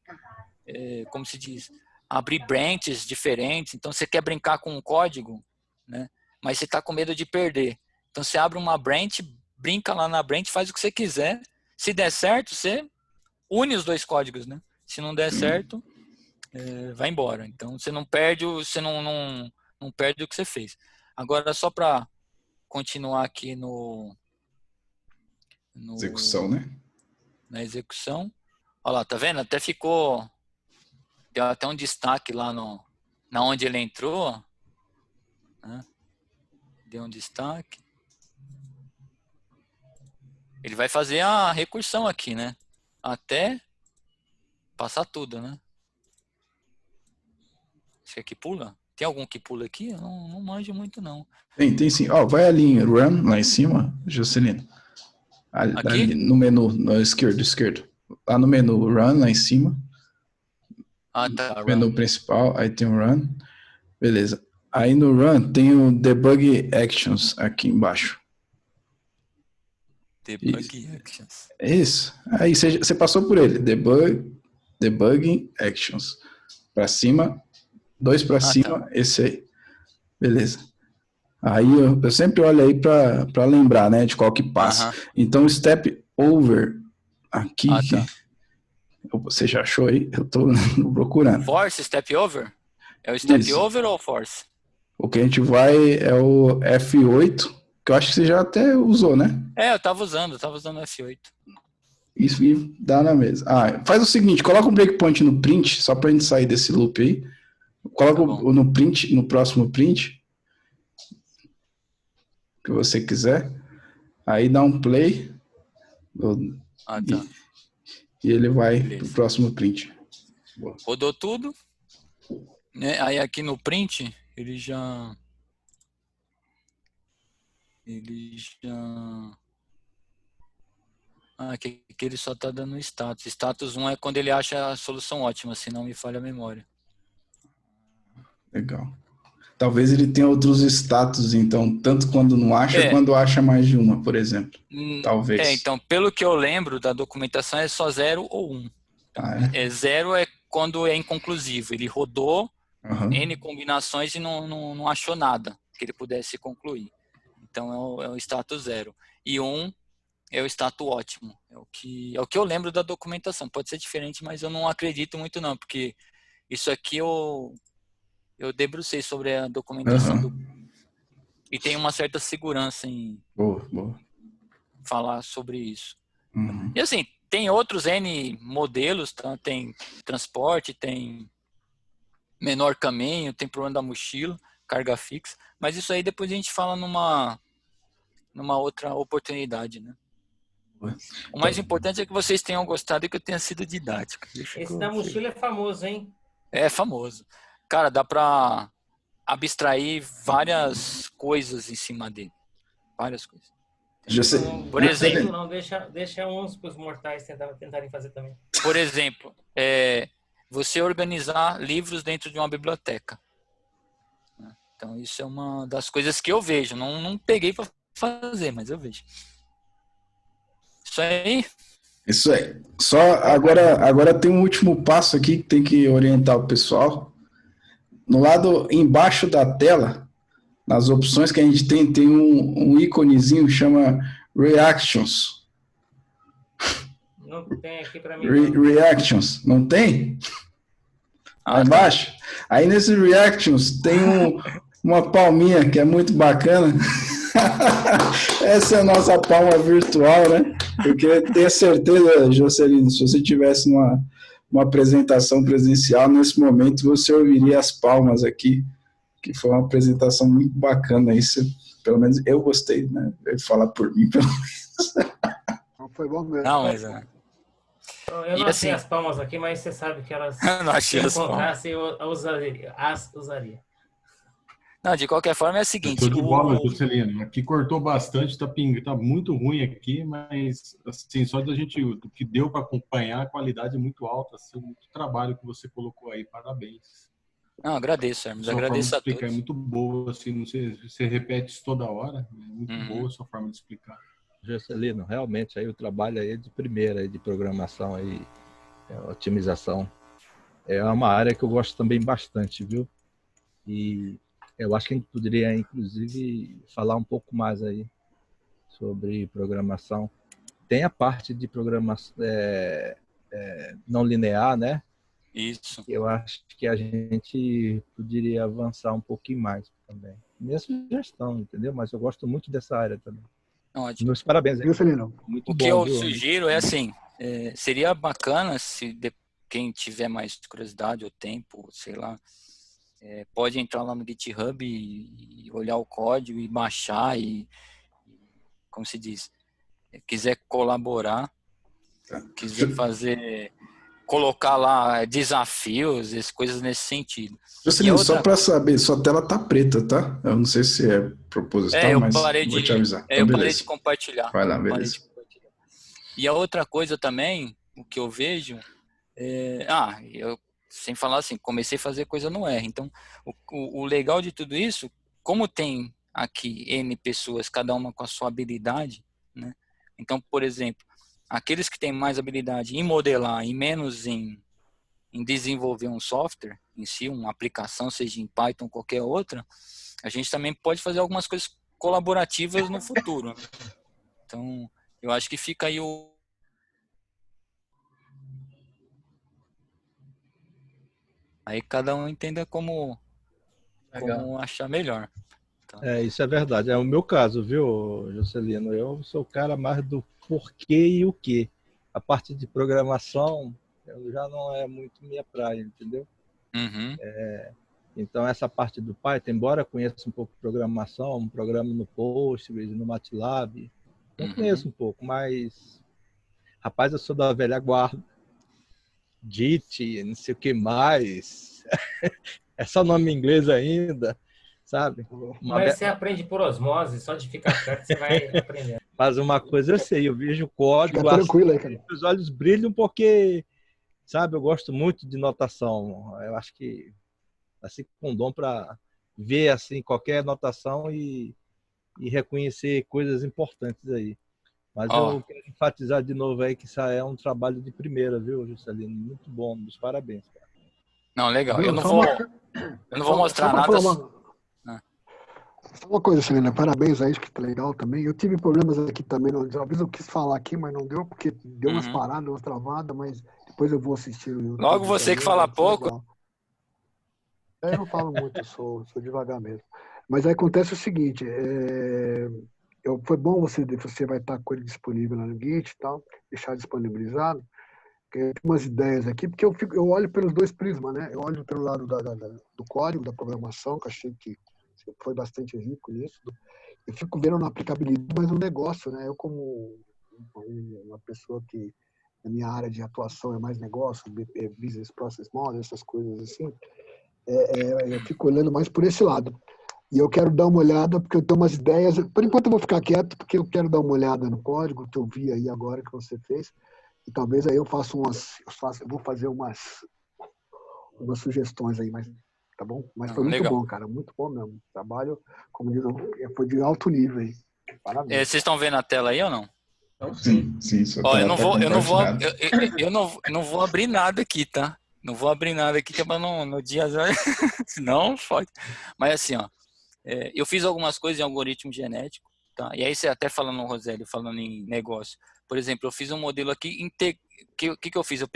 A: como se diz, abrir branches diferentes. Então você quer brincar com um código, né? Mas você está com medo de perder. Então você abre uma branch, brinca lá na branch, faz o que você quiser. Se der certo, você une os dois códigos, né? Se não der certo, vai embora. Então você não perde, você não perde o que você fez. Agora só para continuar aqui no
B: Execução, né?
A: Na execução. Olha lá, tá vendo? Até ficou, deu até um destaque lá na onde ele entrou, né? Deu um destaque. Ele vai fazer a recursão aqui, né? Até passar tudo, né? Esse aqui pula? Tem algum que pula aqui? Eu não manjo muito, não.
B: Tem sim. Ó, vai ali em Run, lá em cima, Juscelino. Ali no menu, no esquerdo. Lá no menu Run, lá em cima.
A: Ah, tá.
B: No menu principal, aí tem o Run. Beleza. Aí no Run tem o Debug Actions aqui embaixo.
A: Debug Actions.
B: Isso. Aí você passou por ele. Debugging Actions. Para cima, 2 para cima,
A: tá.
B: esse aí. Beleza. Aí eu sempre olho aí para lembrar, né, de qual que passa. Então, Step Over aqui,
A: tá.
B: você já achou aí? Eu tô procurando.
A: Force, Step Over? É o Step
B: Isso.
A: Over ou Force?
B: O que a gente vai é o F8, que eu acho que você já até usou, né?
A: Eu tava usando o F8.
B: Isso e dá na mesa. Faz o seguinte, coloca um breakpoint no print, só pra gente sair desse loop aí. Coloca no print, no próximo print, que você quiser. Aí dá um play.
A: Tá.
B: E ele vai
A: Beleza.
B: pro próximo print. Boa.
A: Rodou tudo. Né? Aí aqui no print, ele já... Aqui ele só tá dando status. Status 1 é quando ele acha a solução ótima, senão me falha a memória.
B: Legal. Talvez ele tenha outros status, então, tanto quando não acha, quando acha mais de uma, por exemplo. Talvez.
A: Então, pelo que eu lembro da documentação, é só 0 ou 1. Zero é quando é inconclusivo. Ele rodou N combinações e não achou nada que ele pudesse concluir. Então, é o status 0. E 1 é o status ótimo. É o que eu lembro da documentação. Pode ser diferente, mas eu não acredito muito não, porque isso aqui eu debrucei sobre a documentação e tem uma certa segurança em falar sobre isso. E assim, tem outros N modelos, tá? Tem transporte, tem menor caminho, tem problema da mochila, carga fixa, mas isso aí depois a gente fala numa outra oportunidade, né? O mais importante é que vocês tenham gostado e que eu tenha sido didático.
E: Esse da mochila é famoso, hein?
A: É famoso. Cara, dá pra abstrair várias coisas em cima dele. Várias coisas.
E: Por exemplo, não deixa uns para os mortais tentarem fazer também.
A: Por exemplo, você organizar livros dentro de uma biblioteca. Então, isso é uma das coisas que eu vejo. Não peguei para fazer, mas eu vejo. Isso aí.
B: Isso aí. Só agora tem um último passo aqui que tem que orientar o pessoal. No lado embaixo da tela, nas opções que a gente tem um íconezinho que chama Reactions.
E: Não tem aqui para mim.
B: Reactions, não tem? Lá embaixo? Aí nesse Reactions tem uma palminha que é muito bacana. Essa é a nossa palma virtual, né? Porque tenho certeza, Jocelyn, se você tivesse uma apresentação presencial, nesse momento você ouviria as palmas aqui, que foi uma apresentação muito bacana. Isso, pelo menos eu gostei, né? Eu falar por mim, pelo menos.
F: Não foi bom mesmo.
A: Não, mas...
E: Eu não achei as palmas aqui, mas você sabe que elas...
A: não achei as palmas.
E: Eu usaria.
A: Não, de qualquer forma é o seguinte...
G: Show de bola, Juscelino. Aqui cortou bastante, tá muito ruim aqui, mas assim, só da gente, do que deu para acompanhar, a qualidade é muito alta, assim, muito trabalho que você colocou aí, parabéns.
A: Não, agradeço, Hermes, agradeço a todos.
G: É muito boa, assim, não sei, você repete isso toda hora, é muito boa a sua forma de explicar.
C: Juscelino, realmente aí o trabalho aí é de primeira, aí de programação aí, otimização. É uma área que eu gosto também bastante, viu? E eu acho que a gente poderia, inclusive, falar um pouco mais aí sobre programação. Tem a parte de programação não linear, né?
A: Isso.
C: Eu acho que a gente poderia avançar um pouquinho mais também. Minha sugestão, entendeu? Mas eu gosto muito dessa área também.
A: Ótimo.
C: Meus parabéns.
F: Viu, Celino?
C: Muito
A: o
C: bom,
A: que eu
C: viu?
A: sugiro é assim, seria bacana se quem tiver mais curiosidade ou tempo, sei lá, pode entrar lá no GitHub e olhar o código e baixar e como se diz, quiser colaborar, quiser fazer, colocar lá desafios, coisas nesse sentido.
B: Juscelino, só para saber, sua tela tá preta, tá? Eu não sei se é proposital, mas vou te avisar.
A: Então, eu parei de compartilhar.
B: Vai lá, beleza.
A: E a outra coisa também, o que eu vejo, eu sem falar assim, comecei a fazer coisa no R. Então, o legal de tudo isso, como tem aqui N pessoas, cada uma com a sua habilidade, né? Então, por exemplo, aqueles que têm mais habilidade em modelar e menos em desenvolver um software em si, uma aplicação, seja em Python ou qualquer outra, a gente também pode fazer algumas coisas colaborativas no futuro, né? Então, eu acho que fica aí Aí cada um entenda como achar melhor. Então...
C: Isso é verdade. É o meu caso, viu, Juscelino? Eu sou o cara mais do porquê e o quê. A parte de programação já não é muito minha praia, entendeu?
A: Uhum.
C: Então, essa parte do Python, embora eu conheça um pouco de programação, um programa no Postgres, no MATLAB, eu conheço um pouco, mas, rapaz, eu sou da velha guarda. JIT, não sei o que mais. É só nome em inglês ainda, sabe?
E: Mas você aprende por osmose, só de ficar perto você vai aprendendo.
C: Mas uma coisa eu sei, eu vejo o código,
F: tranquilo aí, cara.
C: Os olhos brilham porque, sabe, eu gosto muito de notação. Eu acho que assim com dom para ver assim qualquer notação e reconhecer coisas importantes aí. Mas eu quero enfatizar de novo aí que isso é um trabalho de primeira, viu, Juscelino? Muito bom, dos parabéns, cara.
A: Não, legal. Eu não vou mostrar nada.
F: Só uma coisa, Celina, parabéns aí, que tá legal também. Eu tive problemas aqui também, às vezes eu quis falar aqui, mas não deu, porque deu umas paradas, umas travadas, mas depois eu vou assistir.
A: Logo você que fala pouco.
F: Eu não falo muito, eu sou devagar mesmo. Mas aí acontece o seguinte, foi bom você vai estar com ele disponível lá no Git e tal, deixar disponibilizado. Eu tenho umas ideias aqui, porque eu olho pelos dois prismas, né? Eu olho pelo lado do código, da programação, que achei que foi bastante rico nisso. Eu fico vendo na aplicabilidade, mas no negócio, né? Eu como uma pessoa que a minha área de atuação é mais negócio, business process model, essas coisas assim, eu fico olhando mais por esse lado. E eu quero dar uma olhada, porque eu tenho umas ideias. Por enquanto eu vou ficar quieto, porque eu quero dar uma olhada no código que eu vi aí agora que você fez. E talvez aí eu vou fazer umas sugestões aí, mas tá bom? Mas foi muito bom, cara, muito bom mesmo. Trabalho, como diz, foi de alto nível aí. Parabéns.
A: Vocês estão vendo a tela aí ou não?
B: Sim.
A: Eu não vou abrir nada aqui, tá? Não vou abrir nada aqui que é para no dia, senão pode. Mas assim, ó, eu fiz algumas coisas em algoritmo genético, tá? E aí você até falando, Rosélio, falando em negócio. Por exemplo, eu fiz um modelo aqui, que eu fiz? Eu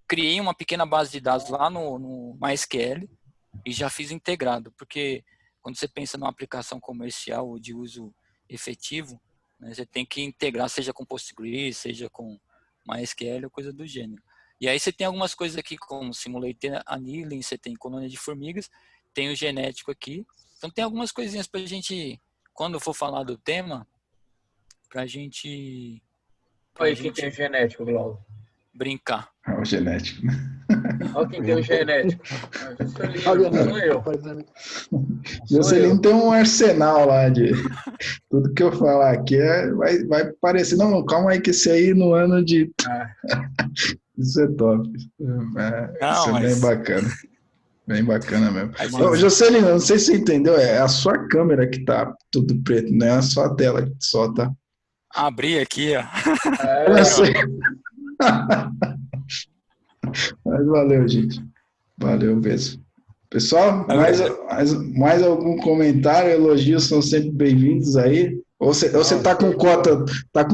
A: criei uma pequena base de dados lá no MySQL e já fiz integrado, porque quando você pensa numa aplicação comercial ou de uso efetivo, né, você tem que integrar, seja com Postgres, seja com MySQL ou coisa do gênero. E aí você tem algumas coisas aqui como Simulator Annealing, você tem colônia de formigas, tem o genético aqui. Então tem algumas coisinhas pra gente, quando for falar do tema, pra gente...
D: Olha quem tem o genético, Glauco.
A: Brincar.
B: O genético.
D: Olha quem tem o genético. Sou eu.
B: Juscelino tem um arsenal lá de... Tudo que eu falar aqui vai parecer... Não, calma aí que esse aí no ano de... Isso é top. Isso é bem bacana. Bem bacana mesmo. Juscelino, não sei se você entendeu, é a sua câmera que tá tudo preto, não é a sua tela que só tá.
A: Abri aqui, ó.
B: Eu sei. Mas valeu, gente. Valeu mesmo. Pessoal, mais algum comentário, elogios são sempre bem-vindos aí. Ou você tá com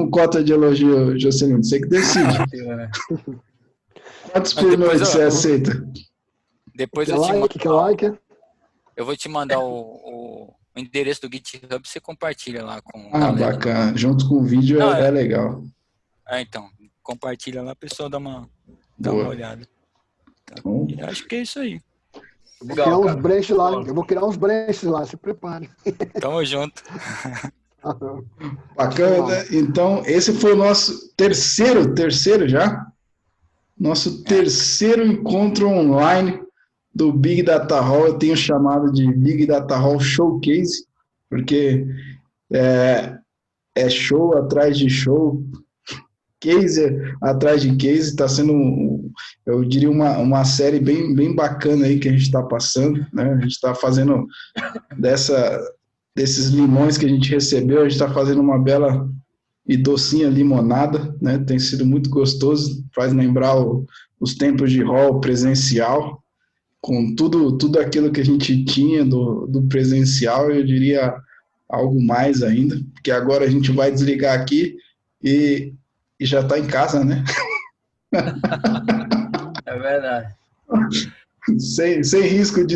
B: cota de elogio, Juscelino? Você que decide. Quantos por noite você aceita?
A: Depois eu vou te mandar o endereço do GitHub, você compartilha lá com a galera.
B: Bacana. Junto com o vídeo é legal.
A: Então, compartilha lá, a pessoa dá uma olhada. Tá? E acho que é isso aí.
F: Eu vou criar uns branches lá. Eu vou criar uns branches lá, se prepare.
A: Tamo junto.
B: Bacana. Então, esse foi o nosso terceiro já? Nosso terceiro encontro online do Big Data Hall. Eu tenho chamado de Big Data Hall Showcase, porque é show atrás de show, case atrás de case. Está sendo, eu diria, uma série bem bacana aí que a gente está passando, né? A gente está fazendo desses limões que a gente recebeu, a gente está fazendo uma bela e docinha limonada, né? Tem sido muito gostoso, faz lembrar os tempos de hall presencial, com tudo aquilo que a gente tinha do presencial, eu diria algo mais ainda, porque agora a gente vai desligar aqui e já está em casa, né?
D: É verdade.
B: Sem risco de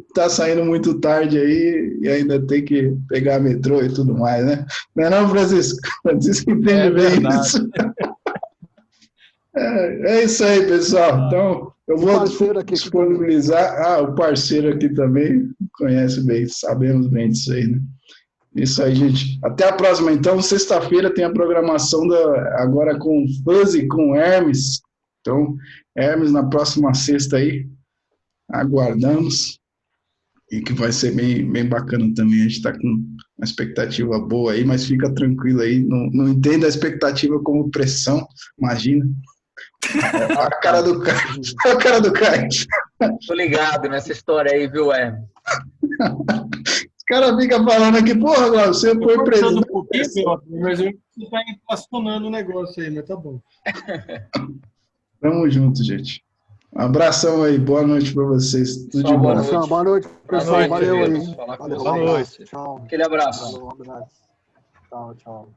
B: estar saindo muito tarde aí e ainda ter que pegar metrô e tudo mais, né? Não é não, Francisco? Francisco entende bem isso. É isso aí, pessoal. Então, eu vou disponibilizar. O parceiro aqui também conhece bem, sabemos bem disso aí, né? Isso aí, gente. Até a próxima. Então, sexta-feira tem a programação agora com Fuzzy, com Hermes. Então, Hermes na próxima sexta aí. Aguardamos. E que vai ser bem bacana também. A gente está com uma expectativa boa aí, mas fica tranquilo aí. Não entenda a expectativa como pressão. Imagina. A cara do Caio. A cara do Caio.
D: Tô ligado nessa história aí, viu, Hermes?
B: Os caras ficam falando aqui, porra, Glaucio, você foi preso.
G: Mas eu está inflacionando o negócio aí, mas tá bom.
B: Tamo junto, gente. Um abração aí, boa noite para vocês. Tudo de bom.
F: Boa noite, pessoal. Valeu aí.
D: Boa noite.
F: Tchau.
D: Aquele abraço.
F: Valeu, um abraço. Tchau.